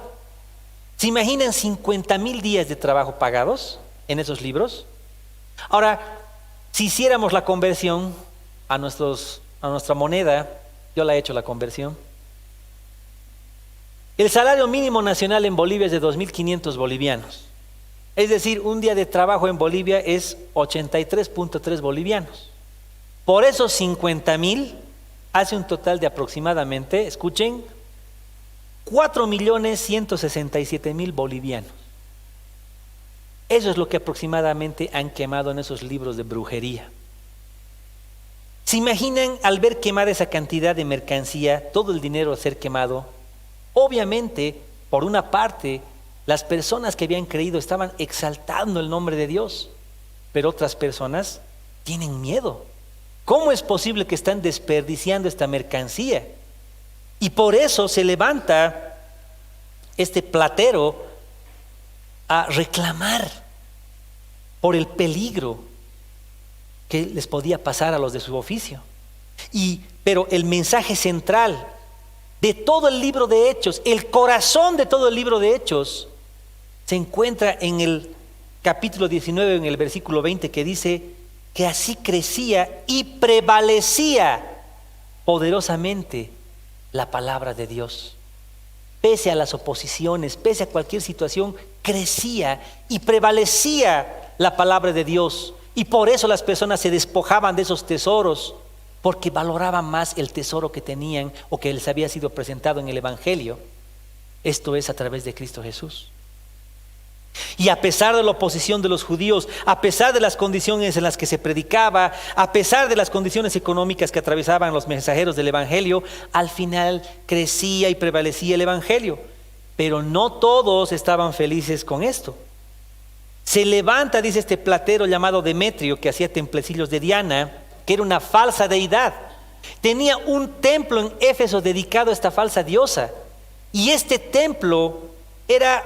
¿Se imaginan 50,000 días de trabajo pagados en esos libros? Ahora, si hiciéramos la conversión a nuestra moneda, yo la he hecho la conversión. El salario mínimo nacional en Bolivia es de 2.500 bolivianos. Es decir, un día de trabajo en Bolivia es 83.3 bolivianos. Por esos 50,000 hace un total de aproximadamente, escuchen, 4.167.000 bolivianos. Eso es lo que aproximadamente han quemado en esos libros de brujería. ¿Se imaginan al ver quemada esa cantidad de mercancía, todo el dinero a ser quemado? Obviamente, por una parte, las personas que habían creído estaban exaltando el nombre de Dios, pero otras personas tienen miedo. ¿Cómo es posible que están desperdiciando esta mercancía? Y por eso se levanta este platero a reclamar por el peligro que les podía pasar a los de su oficio. Pero el mensaje central de todo el libro de Hechos, el corazón de todo el libro de Hechos, se encuentra en el capítulo 19, en el versículo 20, que dice que así crecía y prevalecía poderosamente la palabra de Dios. Pese a las oposiciones, pese a cualquier situación, crecía y prevalecía la palabra de Dios. Y por eso las personas se despojaban de esos tesoros, porque valoraban más el tesoro que tenían o que les había sido presentado en el Evangelio. Esto es a través de Cristo Jesús. Y a pesar de la oposición de los judíos, a pesar de las condiciones en las que se predicaba, a pesar de las condiciones económicas que atravesaban los mensajeros del Evangelio, al final crecía y prevalecía el Evangelio. Pero no todos estaban felices con esto. Se levanta, dice este platero llamado Demetrio, que hacía templecillos de Diana, que era una falsa deidad. Tenía un templo en Éfeso dedicado a esta falsa diosa. Y este templo era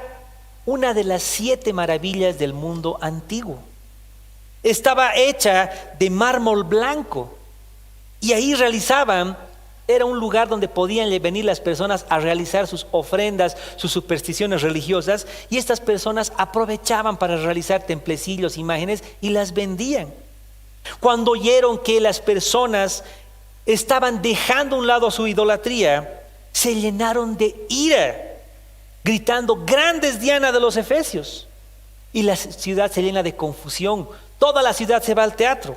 una de las 7 maravillas del mundo antiguo. Estaba hecha de mármol blanco. Y ahí era un lugar donde podían venir las personas a realizar sus ofrendas, sus supersticiones religiosas. Y estas personas aprovechaban para realizar templecillos, imágenes, y las vendían. Cuando oyeron que las personas estaban dejando a un lado su idolatría, se llenaron de ira, gritando: "Grande es Diana de los Efesios". Y la ciudad se llena de confusión. Toda la ciudad se va al teatro.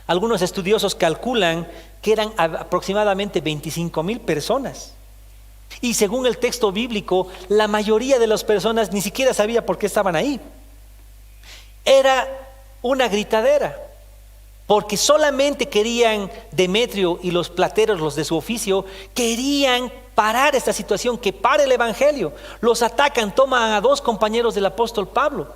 Algunos estudiosos calculan que eran aproximadamente 25,000 personas. Y según el texto bíblico, la mayoría de las personas ni siquiera sabía por qué estaban ahí. Era una gritadera, porque solamente querían Demetrio y los plateros, los de su oficio, querían parar esta situación, que pare el Evangelio. Los atacan, toman a 2 compañeros del apóstol Pablo.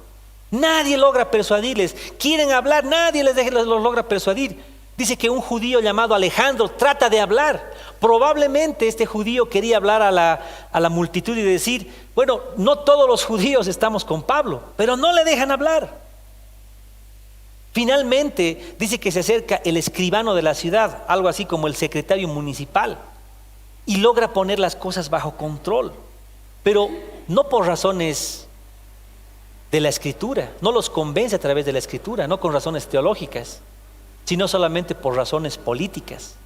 Nadie logra persuadirles. Quieren hablar, nadie los logra persuadir. Dice que un judío llamado Alejandro trata de hablar. Probablemente este judío quería hablar a la multitud y decir: bueno, no todos los judíos estamos con Pablo, pero no le dejan hablar. Finalmente dice que se acerca el escribano de la ciudad, algo así como el secretario municipal, y logra poner las cosas bajo control, pero no por razones de la escritura, no los convence a través de la escritura, no con razones teológicas, sino solamente por razones políticas,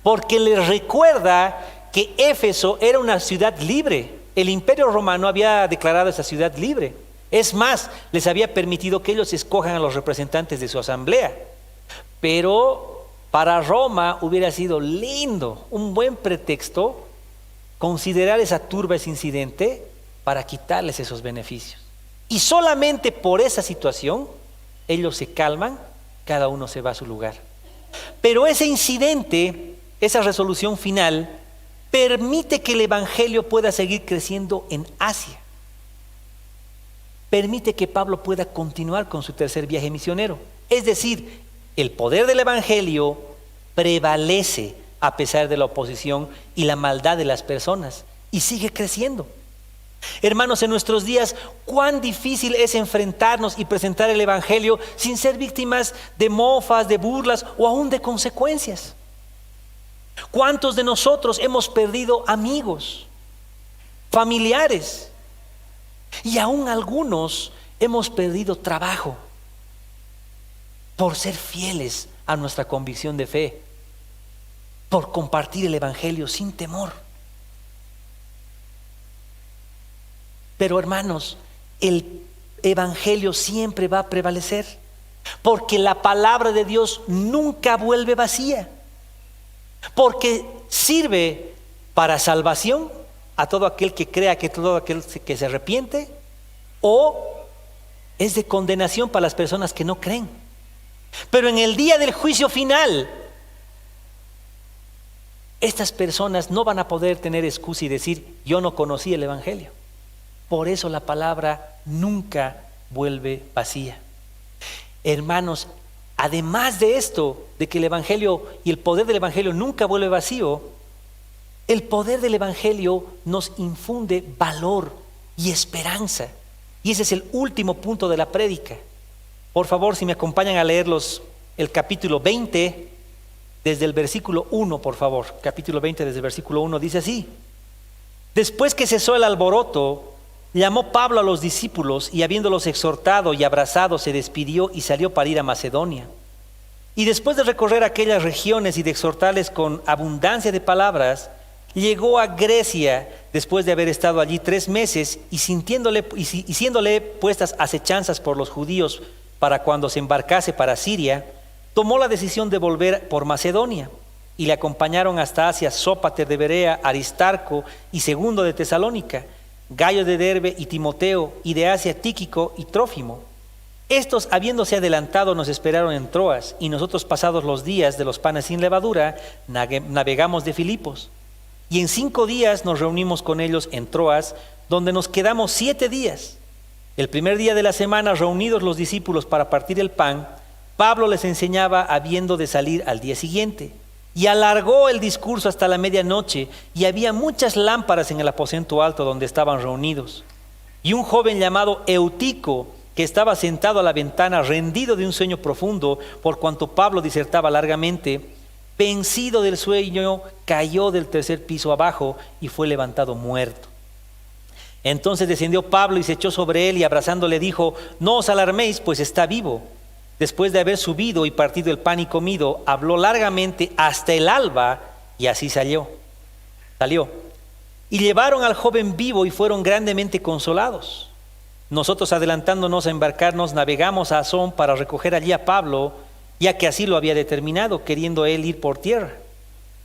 porque les recuerda que Éfeso era una ciudad libre. El Imperio Romano había declarado esa ciudad libre. Es más, les había permitido que ellos escojan a los representantes de su asamblea. Pero para Roma hubiera sido lindo, un buen pretexto, considerar esa turba, ese incidente, para quitarles esos beneficios. Y solamente por esa situación, ellos se calman, cada uno se va a su lugar. Pero ese incidente, esa resolución final, permite que el Evangelio pueda seguir creciendo en Asia. Permite que Pablo pueda continuar con su tercer viaje misionero. Es decir, el poder del Evangelio prevalece a pesar de la oposición y la maldad de las personas, y sigue creciendo. Hermanos, en nuestros días, cuán difícil es enfrentarnos y presentar el Evangelio sin ser víctimas de mofas, de burlas o aún de consecuencias. ¿Cuántos de nosotros hemos perdido amigos, familiares y aún algunos hemos perdido trabajo por ser fieles a nuestra convicción de fe, por compartir el Evangelio sin temor? Pero hermanos, el Evangelio siempre va a prevalecer, porque la palabra de Dios nunca vuelve vacía, porque sirve para salvación a todo aquel que crea, que todo aquel que se arrepiente, o es de condenación para las personas que no creen. Pero en el día del juicio final, estas personas no van a poder tener excusa y decir: yo no conocí el Evangelio. Por eso la palabra nunca vuelve vacía. Hermanos, además de esto, de que el Evangelio y el poder del Evangelio nunca vuelve vacío, el poder del Evangelio nos infunde valor y esperanza. Y ese es el último punto de la prédica. Por favor, si me acompañan a leer el capítulo 20, desde el versículo 1, por favor. Capítulo 20, desde el versículo 1, dice así: Después que cesó el alboroto, llamó Pablo a los discípulos y, habiéndolos exhortado y abrazado, se despidió y salió para ir a Macedonia. Y después de recorrer aquellas regiones y de exhortarles con abundancia de palabras, llegó a Grecia después de haber estado allí 3 meses y siéndole puestas acechanzas por los judíos para cuando se embarcase para Siria, tomó la decisión de volver por Macedonia. Y le acompañaron hasta Asia Sópater de Berea, Aristarco y Segundo de Tesalónica, Gayo de Derbe y Timoteo, y de Asia Tíquico y Trófimo. Estos, habiéndose adelantado, nos esperaron en Troas, y nosotros, pasados los días de los panes sin levadura, navegamos de Filipos. Y en 5 días nos reunimos con ellos en Troas, donde nos quedamos 7 días. El primer día de la semana, reunidos los discípulos para partir el pan, Pablo les enseñaba habiendo de salir al día siguiente. Y alargó el discurso hasta la medianoche, y había muchas lámparas en el aposento alto donde estaban reunidos. Y un joven llamado Eutico, que estaba sentado a la ventana, rendido de un sueño profundo, por cuanto Pablo disertaba largamente, vencido del sueño, cayó del 3er piso abajo y fue levantado muerto. Entonces descendió Pablo y se echó sobre él, y abrazándole dijo: No os alarméis, pues está vivo. Después de haber subido y partido el pan y comido, habló largamente hasta el alba, y así salió. Y llevaron al joven vivo y fueron grandemente consolados. Nosotros, adelantándonos a embarcarnos, navegamos a Asón para recoger allí a Pablo, ya que así lo había determinado, queriendo él ir por tierra.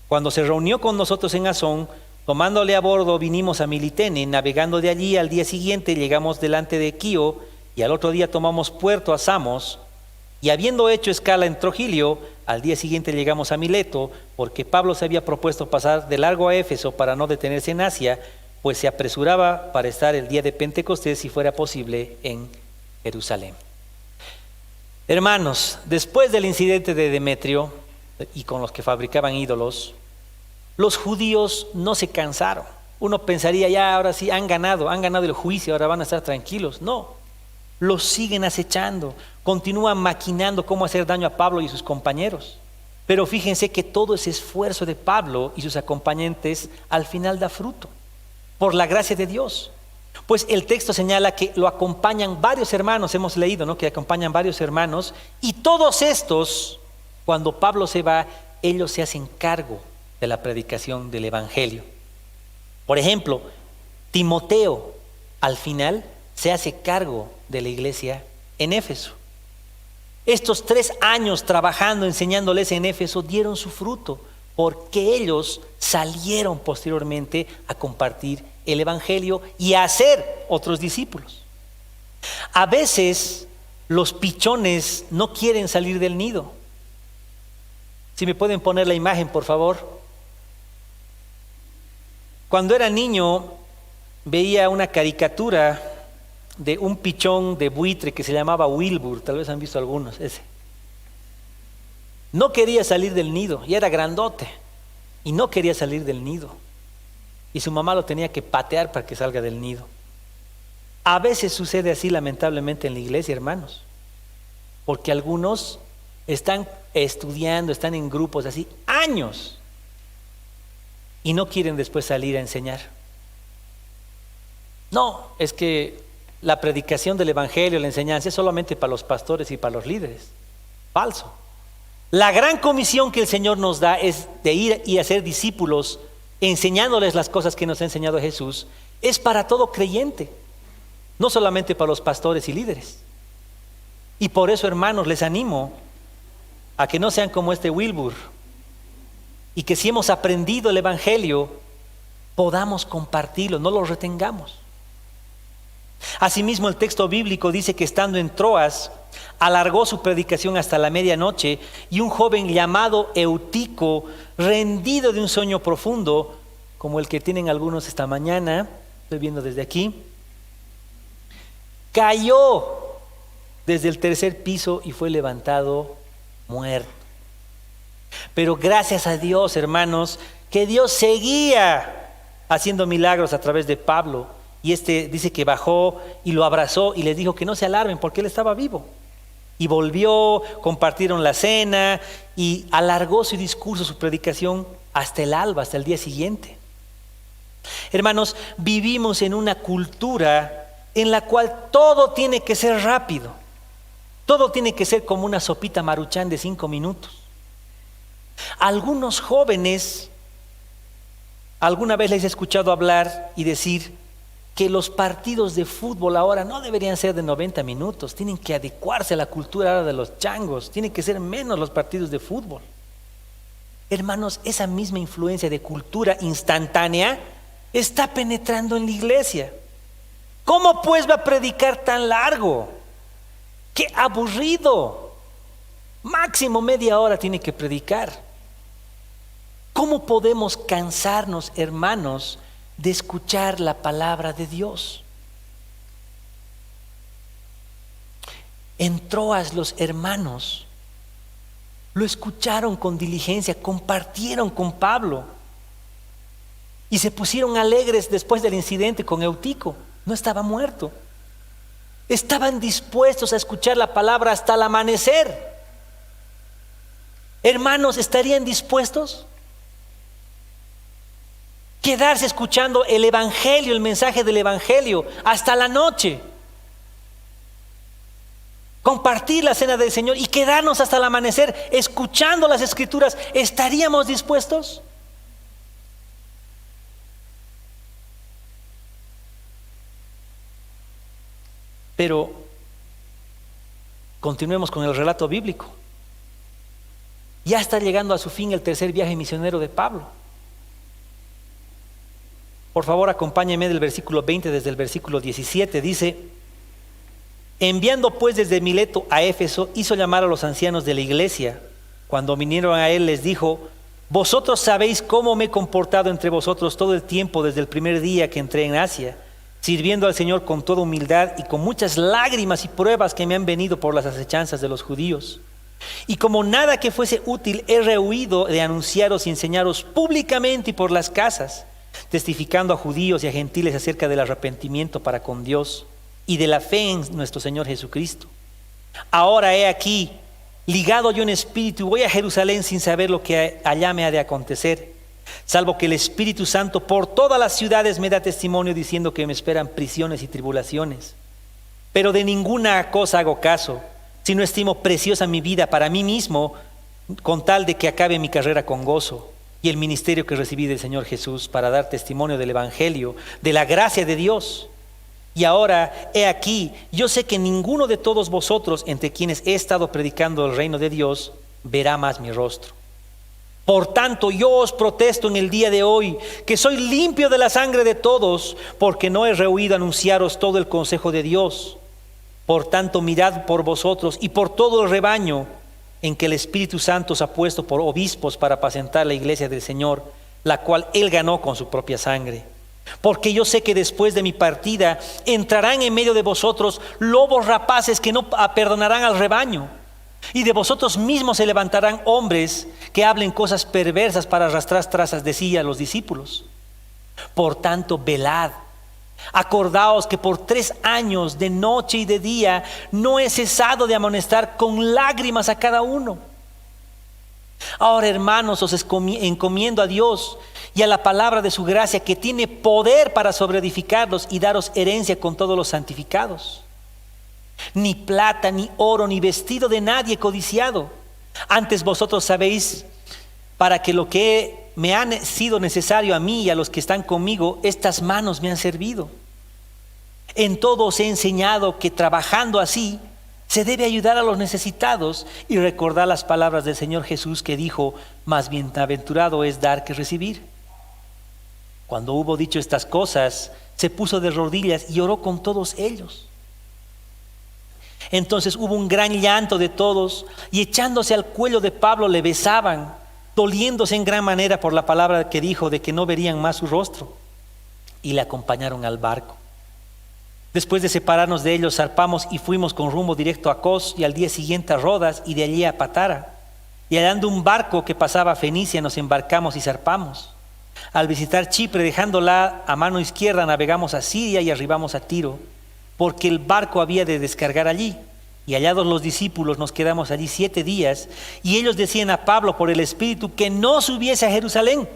Cuando se reunió con nosotros en Asón, tomándole a bordo, vinimos a Militene. Navegando de allí, al día siguiente llegamos delante de Quío, y al otro día tomamos puerto a Samos. Y habiendo hecho escala en Trogilio, al día siguiente llegamos a Mileto, porque Pablo se había propuesto pasar de largo a Éfeso para no detenerse en Asia, pues se apresuraba para estar el día de Pentecostés, si fuera posible, en Jerusalén. Hermanos, después del incidente de Demetrio y con los que fabricaban ídolos, los judíos no se cansaron. Uno pensaría: ya, ahora sí, han ganado el juicio, ahora van a estar tranquilos. No. Los siguen acechando, continúan maquinando cómo hacer daño a Pablo y sus compañeros. Pero fíjense que todo ese esfuerzo de Pablo y sus acompañantes al final da fruto, por la gracia de Dios. Pues el texto señala que lo acompañan varios hermanos, hemos leído, ¿no?, que acompañan varios hermanos, y todos estos, cuando Pablo se va, ellos se hacen cargo de la predicación del Evangelio. Por ejemplo, Timoteo al final se hace cargo de la iglesia en Éfeso. Estos 3 años trabajando, enseñándoles en Éfeso, dieron su fruto, porque ellos salieron posteriormente a compartir el Evangelio y a hacer otros discípulos. A veces los pichones no quieren salir del nido. Si me pueden poner la imagen, por favor. Cuando era niño veía una caricatura de un pichón de buitre que se llamaba Wilbur, tal vez han visto algunos, ese. No quería salir del nido, y era grandote, y no quería salir del nido. Y su mamá lo tenía que patear para que salga del nido. A veces sucede así lamentablemente en la iglesia, hermanos, porque algunos están estudiando, están en grupos así años y no quieren después salir a enseñar. No, es que la predicación del evangelio, la enseñanza es solamente para los pastores y para los líderes. Falso. La gran comisión que el Señor nos da es de ir y hacer discípulos, enseñándoles las cosas que nos ha enseñado Jesús. Es para todo creyente, no solamente para los pastores y líderes. Y por eso, hermanos, les animo a que no sean como este Wilbur, y que si hemos aprendido el evangelio, podamos compartirlo, no lo retengamos. Asimismo, el texto bíblico dice que estando en Troas, alargó su predicación hasta la medianoche, y un joven llamado Eutico, rendido de un sueño profundo, como el que tienen algunos esta mañana, estoy viendo desde aquí, cayó desde el tercer piso y fue levantado muerto. Pero gracias a Dios, hermanos, que Dios seguía haciendo milagros a través de Pablo. Y dice que bajó y lo abrazó y les dijo que no se alarmen porque él estaba vivo. Y volvió, compartieron la cena y alargó su discurso, su predicación hasta el alba, hasta el día siguiente. Hermanos, vivimos en una cultura en la cual todo tiene que ser rápido. Todo tiene que ser como una sopita Maruchan de 5 minutos. Algunos jóvenes, alguna vez les he escuchado hablar y decir que los partidos de fútbol ahora no deberían ser de 90 minutos, tienen que adecuarse a la cultura ahora de los changos, tienen que ser menos los partidos de fútbol. Hermanos, esa misma influencia de cultura instantánea está penetrando en la iglesia. ¿Cómo pues va a predicar tan largo? ¡Qué aburrido! Máximo media hora tiene que predicar. ¿Cómo podemos cansarnos, hermanos, de escuchar la palabra de Dios? En Troas los hermanos lo escucharon con diligencia, compartieron con Pablo y se pusieron alegres después del incidente con Eutico. No estaba muerto. Estaban dispuestos a escuchar la palabra hasta el amanecer. Hermanos, ¿estarían dispuestos? Quedarse escuchando el evangelio, el mensaje del evangelio hasta la noche. Compartir la cena del Señor y quedarnos hasta el amanecer escuchando las escrituras. ¿Estaríamos dispuestos? Pero continuemos con el relato bíblico. Ya está llegando a su fin el tercer viaje misionero de Pablo. Por favor, acompáñenme del versículo 20 desde el versículo 17. Dice: enviando pues desde Mileto a Éfeso, hizo llamar a los ancianos de la iglesia. Cuando vinieron a él, les dijo: vosotros sabéis cómo me he comportado entre vosotros todo el tiempo desde el primer día que entré en Asia, sirviendo al Señor con toda humildad y con muchas lágrimas y pruebas que me han venido por las acechanzas de los judíos. Y como nada que fuese útil, he rehuido de anunciaros y enseñaros públicamente y por las casas, testificando a judíos y a gentiles acerca del arrepentimiento para con Dios y de la fe en nuestro Señor Jesucristo. Ahora he aquí, ligado yo en espíritu, voy a Jerusalén sin saber lo que allá me ha de acontecer, salvo que el Espíritu Santo por todas las ciudades me da testimonio diciendo que me esperan prisiones y tribulaciones. Pero de ninguna cosa hago caso, sino estimo preciosa mi vida para mí mismo, con tal de que acabe mi carrera con gozo y el ministerio que recibí del Señor Jesús para dar testimonio del evangelio, de la gracia de Dios. Y ahora, he aquí, yo sé que ninguno de todos vosotros, entre quienes he estado predicando el reino de Dios, verá más mi rostro. Por tanto, yo os protesto en el día de hoy, que soy limpio de la sangre de todos, porque no he rehuido anunciaros todo el consejo de Dios. Por tanto, mirad por vosotros y por todo el rebaño, en que el Espíritu Santo os ha puesto por obispos para apacentar la iglesia del Señor, la cual Él ganó con su propia sangre. Porque yo sé que después de mi partida entrarán en medio de vosotros lobos rapaces que no perdonarán al rebaño, y de vosotros mismos se levantarán hombres que hablen cosas perversas para arrastrar trazas de sí a los discípulos. Por tanto, velad, Acordaos que por 3 años, de noche y de día, no he cesado de amonestar con lágrimas a cada uno. Ahora, hermanos, os encomiendo a Dios y a la palabra de su gracia, que tiene poder para sobreedificarlos y daros herencia con todos los santificados. Ni plata, ni oro, ni vestido de nadie codiciado. Antes vosotros sabéis, para que lo que me ha sido necesario a mí y a los que están conmigo, estas manos me han servido. En todo os he enseñado que trabajando así se debe ayudar a los necesitados y recordar las palabras del Señor Jesús, que dijo: más bienaventurado es dar que recibir. Cuando hubo dicho estas cosas, se puso de rodillas y oró con todos ellos. Entonces hubo un gran llanto de todos, y echándose al cuello de Pablo le besaban, doliéndose en gran manera por la palabra que dijo, de que no verían más su rostro, y le acompañaron al barco. Después de separarnos de ellos, zarpamos y fuimos con rumbo directo a Cos, y al día siguiente a Rodas, y de allí a Patara. Y hallando un barco que pasaba a Fenicia, nos embarcamos y zarpamos. Al visitar Chipre, dejándola a mano izquierda, navegamos a Siria y arribamos a Tiro, porque el barco había de descargar allí. Y hallados los discípulos, nos quedamos allí 7 días, y ellos decían a Pablo por el Espíritu que no subiese a Jerusalén.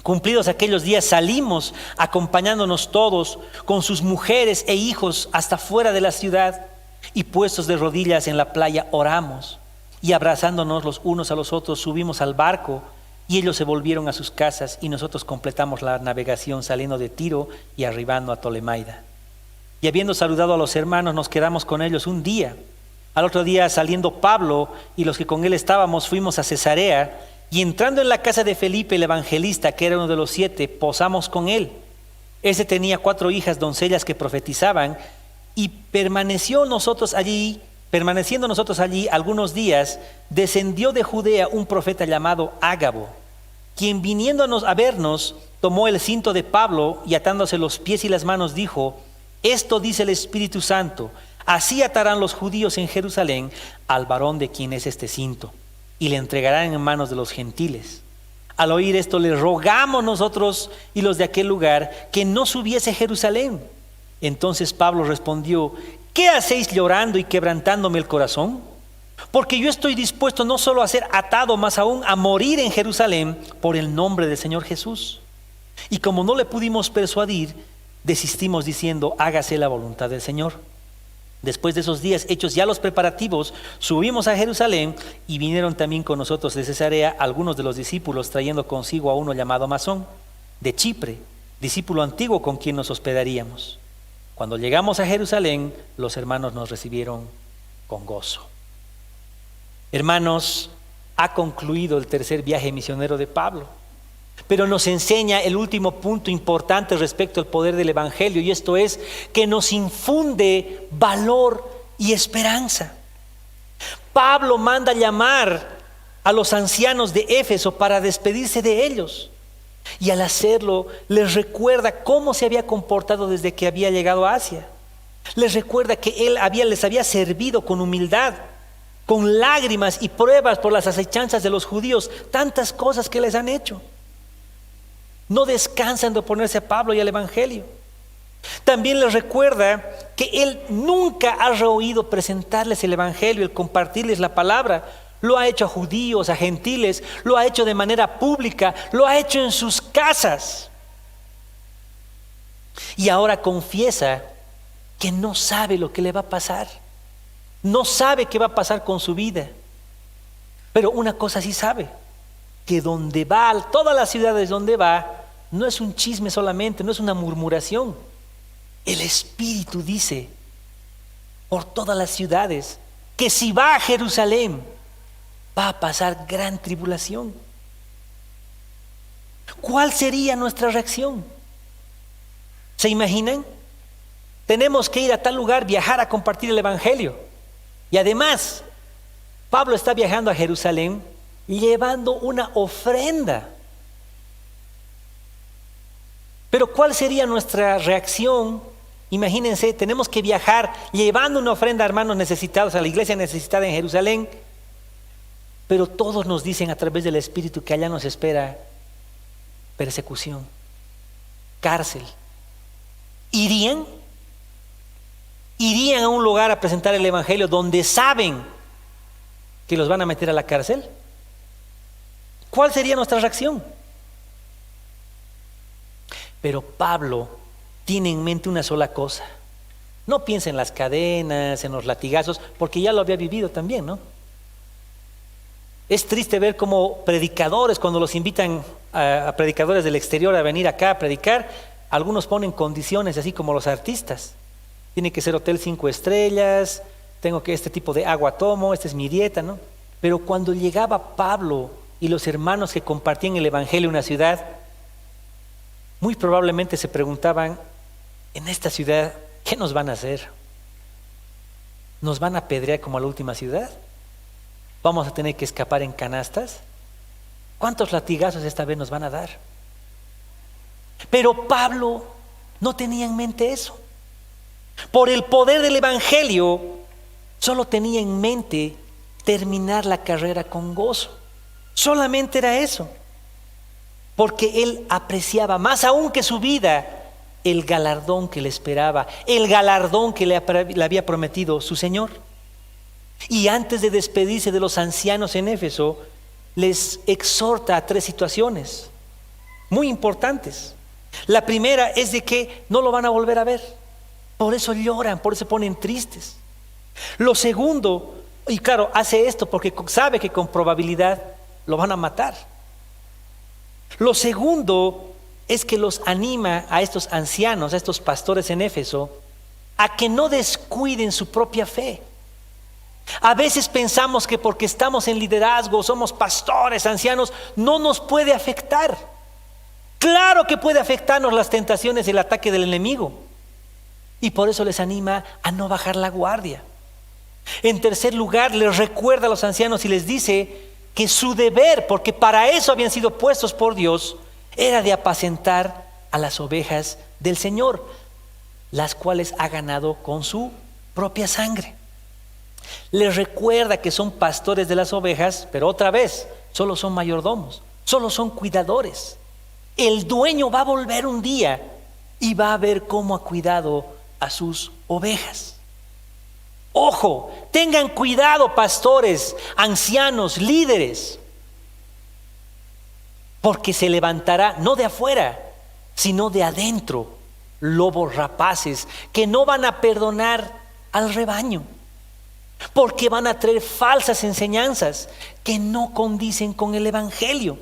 Cumplidos aquellos días, salimos acompañándonos todos con sus mujeres e hijos hasta fuera de la ciudad, y puestos de rodillas en la playa oramos, y abrazándonos los unos a los otros subimos al barco, y ellos se volvieron a sus casas, y nosotros completamos la navegación saliendo de Tiro y arribando a Tolemaida. Y habiendo saludado a los hermanos, nos quedamos con ellos un día. Al otro día, saliendo Pablo y los que con él estábamos, fuimos a Cesarea, y entrando en la casa de Felipe el evangelista, que era uno de los 7, posamos con él. Ese tenía 4 hijas doncellas que profetizaban, y permaneciendo nosotros allí algunos días, descendió de Judea un profeta llamado Ágabo, quien viniéndonos a vernos, tomó el cinto de Pablo y atándose los pies y las manos dijo: esto dice el Espíritu Santo, así atarán los judíos en Jerusalén al varón de quien es este cinto, y le entregarán en manos de los gentiles. Al oír esto, le rogamos nosotros y los de aquel lugar que no subiese a Jerusalén. Entonces Pablo respondió: ¿qué hacéis llorando y quebrantándome el corazón? Porque yo estoy dispuesto no solo a ser atado, más aún a morir en Jerusalén por el nombre del Señor Jesús. Y como no le pudimos persuadir, desistimos diciendo: hágase la voluntad del Señor. Después de esos días, hechos ya los preparativos, subimos a Jerusalén, y vinieron también con nosotros de Cesarea algunos de los discípulos, trayendo consigo a uno llamado Masón, de Chipre, discípulo antiguo con quien nos hospedaríamos. Cuando llegamos a Jerusalén, los hermanos nos recibieron con gozo. Hermanos, ha concluido el tercer viaje misionero de Pablo, pero nos enseña el último punto importante respecto al poder del Evangelio, y esto es que nos infunde valor y esperanza. Pablo manda llamar a los ancianos de Éfeso para despedirse de ellos, y al hacerlo les recuerda cómo se había comportado desde que había llegado a Asia. Les recuerda que él les había servido con humildad, con lágrimas y pruebas por las acechanzas de los judíos, tantas cosas que les han hecho. No descansan de oponerse a Pablo y al Evangelio. También les recuerda que él nunca ha rehuido presentarles el Evangelio, el compartirles la palabra. Lo ha hecho a judíos, a gentiles, lo ha hecho de manera pública, lo ha hecho en sus casas. Y ahora confiesa que no sabe lo que le va a pasar. No sabe qué va a pasar con su vida. Pero una cosa sí sabe: que donde va, todas las ciudades donde va, no es un chisme solamente, no es una murmuración. El Espíritu dice por todas las ciudades que si va a Jerusalén, va a pasar gran tribulación. ¿Cuál sería nuestra reacción? ¿Se imaginan? Tenemos que ir a tal lugar, viajar a compartir el Evangelio. Y además, Pablo está viajando a Jerusalén llevando una ofrenda. Pero ¿cuál sería nuestra reacción? Imagínense, tenemos que viajar llevando una ofrenda a hermanos necesitados, a la iglesia necesitada en Jerusalén. Pero todos nos dicen a través del Espíritu que allá nos espera persecución, cárcel, ¿Irían? ¿Irían a un lugar a presentar el Evangelio donde saben que los van a meter a la cárcel? ¿Cuál sería nuestra reacción? Pero Pablo tiene en mente una sola cosa. No piensa en las cadenas, en los latigazos, porque ya lo había vivido también, ¿no? Es triste ver cómo predicadores, cuando los invitan a predicadores del exterior a venir acá a predicar, algunos ponen condiciones, así como los artistas. Tiene que ser hotel 5 estrellas, tengo que este tipo de agua tomo, esta es mi dieta, ¿no? Pero cuando llegaba Pablo y los hermanos que compartían el Evangelio en una ciudad, muy probablemente se preguntaban, en esta ciudad, ¿qué nos van a hacer? ¿Nos van a apedrear como a la última ciudad? ¿Vamos a tener que escapar en canastas? ¿Cuántos latigazos esta vez nos van a dar? Pero Pablo no tenía en mente eso. Por el poder del Evangelio, solo tenía en mente terminar la carrera con gozo. Solamente era eso. Porque él apreciaba más aún que su vida el galardón que le esperaba, el galardón que le había prometido su Señor. Y antes de despedirse de los ancianos en Éfeso, les exhorta a 3 situaciones muy importantes. La primera es de que no lo van a volver a ver. Por eso lloran, por eso se ponen tristes. Lo segundo, y claro, hace esto porque sabe que con probabilidad lo van a matar. Lo segundo es que los anima a estos ancianos, a estos pastores en Éfeso, a que no descuiden su propia fe. A veces pensamos que porque estamos en liderazgo, somos pastores, ancianos, no nos puede afectar. Claro que puede afectarnos las tentaciones y el ataque del enemigo. Y por eso les anima a no bajar la guardia. En tercer lugar, les recuerda a los ancianos y les dice que su deber, porque para eso habían sido puestos por Dios, era de apacentar a las ovejas del Señor, las cuales ha ganado con su propia sangre. Les recuerda que son pastores de las ovejas, pero otra vez, solo son mayordomos, solo son cuidadores. El dueño va a volver un día y va a ver cómo ha cuidado a sus ovejas. Ojo, tengan cuidado, pastores, ancianos, líderes, porque se levantará no de afuera, sino de adentro, lobos rapaces que no van a perdonar al rebaño, porque van a traer falsas enseñanzas que no condicen con el Evangelio.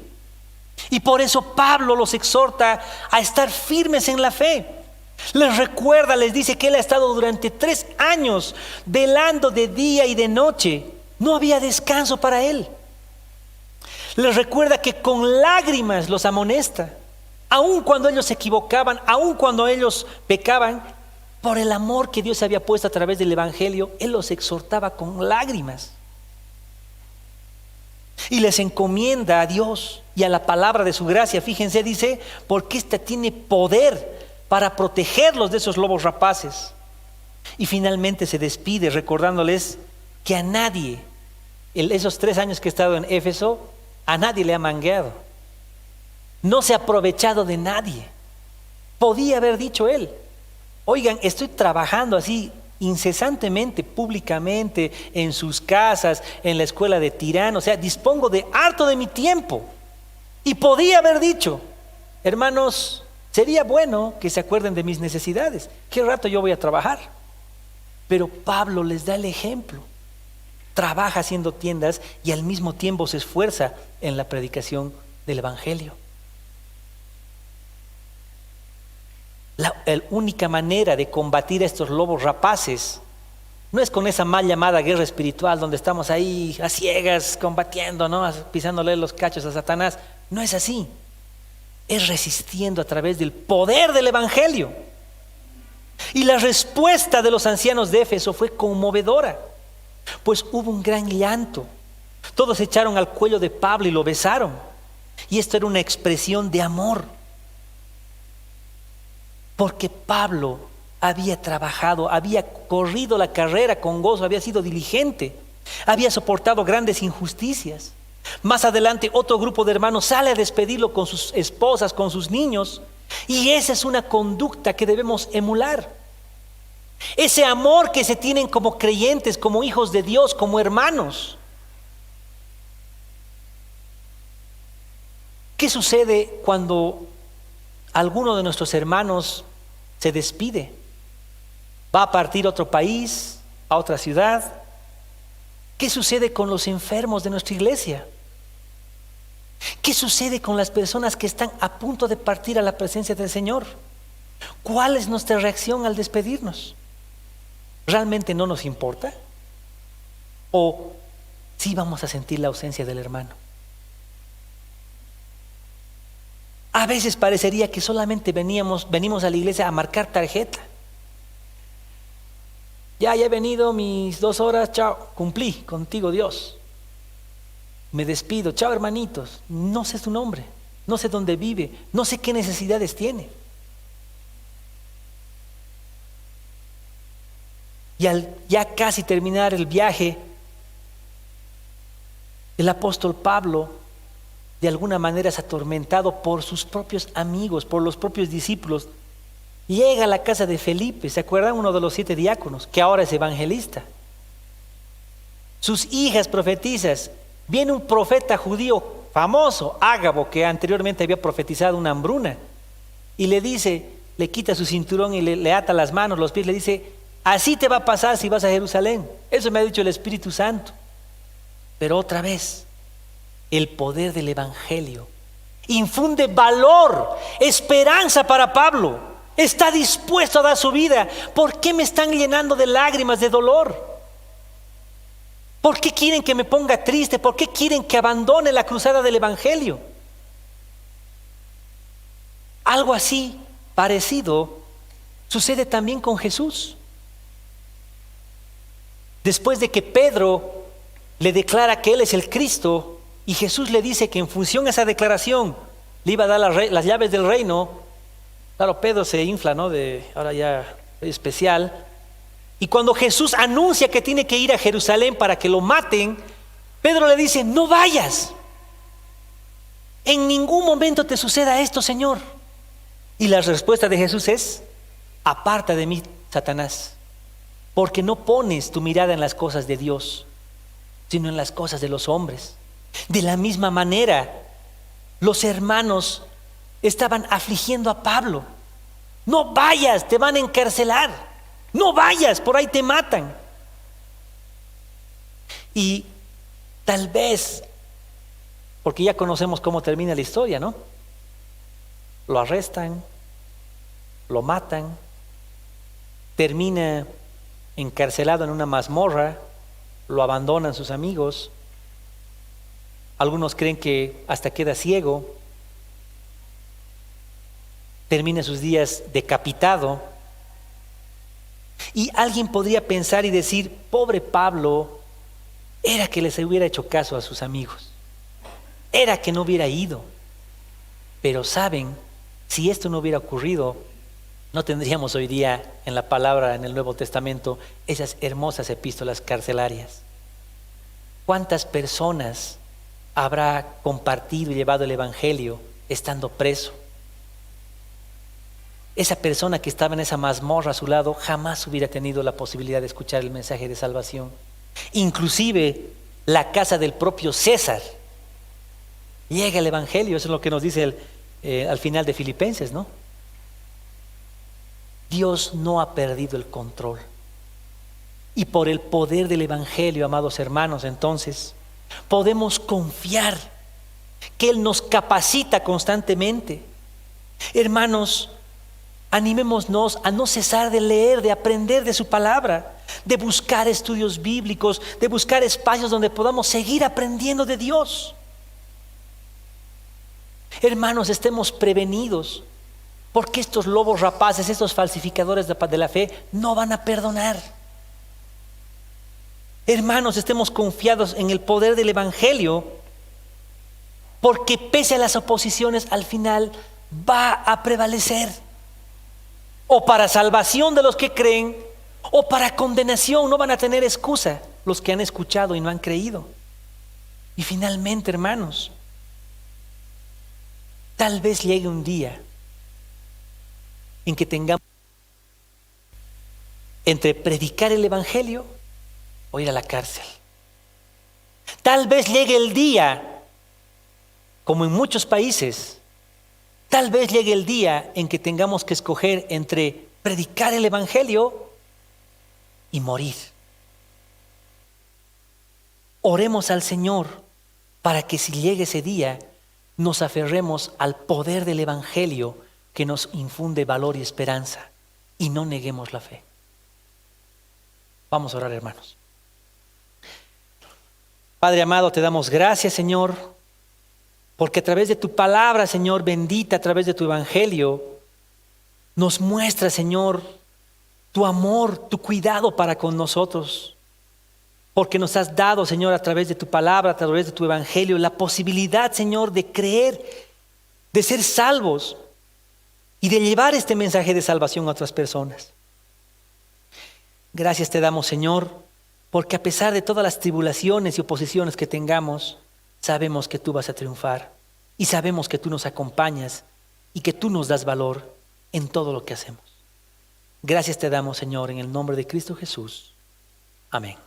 Y por eso Pablo los exhorta a estar firmes en la fe. Les recuerda, les dice que él ha estado durante 3 años velando de día y de noche. No había descanso para él. Les recuerda que con lágrimas los amonesta, aun cuando ellos se equivocaban, aun cuando ellos pecaban, por el amor que Dios había puesto a través del Evangelio, él los exhortaba con lágrimas. Y les encomienda a Dios y a la palabra de su gracia. Fíjense, dice, porque ésta tiene poder para protegerlos de esos lobos rapaces. Y finalmente se despide recordándoles que a nadie, esos 3 años que he estado en Éfeso, a nadie le ha mangueado. No se ha aprovechado de nadie. Podía haber dicho él, oigan, estoy trabajando así incesantemente, públicamente, en sus casas, en la escuela de Tirano, o sea, dispongo de harto de mi tiempo. Y podía haber dicho, hermanos, sería bueno que se acuerden de mis necesidades. ¿Qué rato yo voy a trabajar? Pero Pablo les da el ejemplo. Trabaja haciendo tiendas y al mismo tiempo se esfuerza en la predicación del Evangelio. La única manera de combatir a estos lobos rapaces no es con esa mal llamada guerra espiritual donde estamos ahí a ciegas combatiendo, ¿no? Pisándole los cachos a Satanás. No es así. Es resistiendo a través del poder del Evangelio. Y la respuesta de los ancianos de Éfeso fue conmovedora, pues hubo un gran llanto. Todos se echaron al cuello de Pablo y lo besaron. Y esto era una expresión de amor, porque Pablo había trabajado, había corrido la carrera con gozo, había sido diligente, había soportado grandes injusticias. Más adelante otro grupo de hermanos sale a despedirlo con sus esposas, con sus niños, Y esa es una conducta que debemos emular. Ese amor que se tienen como creyentes, como hijos de Dios, como hermanos. ¿Qué sucede cuando alguno de nuestros hermanos se despide? Va a partir a otro país, a otra ciudad. ¿Qué sucede con los enfermos de nuestra iglesia? ¿Qué sucede con las personas que están a punto de partir a la presencia del Señor? ¿Cuál es nuestra reacción al despedirnos? ¿Realmente no nos importa? ¿O sí vamos a sentir la ausencia del hermano? A veces parecería que solamente venimos a la iglesia a marcar tarjeta. Ya he venido mis 2 horas, chao, cumplí contigo, Dios. Me despido, chao hermanitos. No sé su nombre, no sé dónde vive, no sé qué necesidades tiene. Y al ya casi terminar el viaje, el apóstol Pablo de alguna manera es atormentado por sus propios amigos, por los propios discípulos. Llega a la casa de Felipe, ¿se acuerdan? Uno de los 7 diáconos, que ahora es evangelista. Sus hijas profetizas. Viene un profeta judío famoso, Ágabo, que anteriormente había profetizado una hambruna, y le dice, le quita su cinturón y le ata las manos, los pies, le dice, así te va a pasar si vas a Jerusalén. Eso me ha dicho el Espíritu Santo. Pero otra vez, el poder del Evangelio infunde valor, esperanza para Pablo. Está dispuesto a dar su vida. ¿Por qué me están llenando de lágrimas, de dolor? ¿Por qué quieren que me ponga triste? ¿Por qué quieren que abandone la cruzada del Evangelio? Algo así, parecido, sucede también con Jesús. Después de que Pedro le declara que Él es el Cristo, y Jesús le dice que en función a esa declaración le iba a dar las llaves del reino. Claro, Pedro se infla, ¿no? Ahora ya es especial. Y cuando Jesús anuncia que tiene que ir a Jerusalén para que lo maten, Pedro le dice, no vayas. En ningún momento te suceda esto, Señor. Y la respuesta de Jesús es, aparta de mí, Satanás, porque no pones tu mirada en las cosas de Dios, sino en las cosas de los hombres. De la misma manera, los hermanos estaban afligiendo a Pablo. No vayas, te van a encarcelar. No vayas, por ahí te matan. Y tal vez, porque ya conocemos cómo termina la historia, ¿no? Lo arrestan, lo matan, termina encarcelado en una mazmorra, lo abandonan sus amigos. Algunos creen que hasta queda ciego, termina sus días decapitado. Y alguien podría pensar y decir, pobre Pablo, era que les hubiera hecho caso a sus amigos, era que no hubiera ido. Pero saben, si esto no hubiera ocurrido, no tendríamos hoy día en la palabra, en el Nuevo Testamento, esas hermosas epístolas carcelarias. ¿Cuántas personas habrá compartido y llevado el Evangelio estando preso? Esa persona que estaba en esa mazmorra a su lado jamás hubiera tenido la posibilidad de escuchar el mensaje de salvación. Inclusive la casa del propio César llega el Evangelio. Eso es lo que nos dice al final de Filipenses, ¿no? Dios no ha perdido el control. Y por el poder del Evangelio, amados hermanos, entonces podemos confiar que Él nos capacita constantemente. Hermanos, animémonos a no cesar de leer, de aprender de su palabra, de buscar estudios bíblicos, de buscar espacios donde podamos seguir aprendiendo de Dios. Hermanos, estemos prevenidos, porque estos lobos rapaces, estos falsificadores de la fe, no van a perdonar. Hermanos, estemos confiados en el poder del Evangelio, porque pese a las oposiciones, al final va a prevalecer. O para salvación de los que creen, o para condenación. No van a tener excusa los que han escuchado y no han creído. Y finalmente, hermanos, tal vez llegue un día en que tengamos entre predicar el Evangelio o ir a la cárcel. Tal vez llegue el día, como en muchos países, tal vez llegue el día en que tengamos que escoger entre predicar el Evangelio y morir. Oremos al Señor para que si llegue ese día, nos aferremos al poder del Evangelio que nos infunde valor y esperanza y no neguemos la fe. Vamos a orar, hermanos. Padre amado, te damos gracias, Señor, porque a través de tu palabra, Señor, bendita, a través de tu Evangelio, nos muestra, Señor, tu amor, tu cuidado para con nosotros. Porque nos has dado, Señor, a través de tu palabra, a través de tu Evangelio, la posibilidad, Señor, de creer, de ser salvos y de llevar este mensaje de salvación a otras personas. Gracias te damos, Señor, porque a pesar de todas las tribulaciones y oposiciones que tengamos, sabemos que tú vas a triunfar y sabemos que tú nos acompañas y que tú nos das valor en todo lo que hacemos. Gracias te damos, Señor, en el nombre de Cristo Jesús. Amén.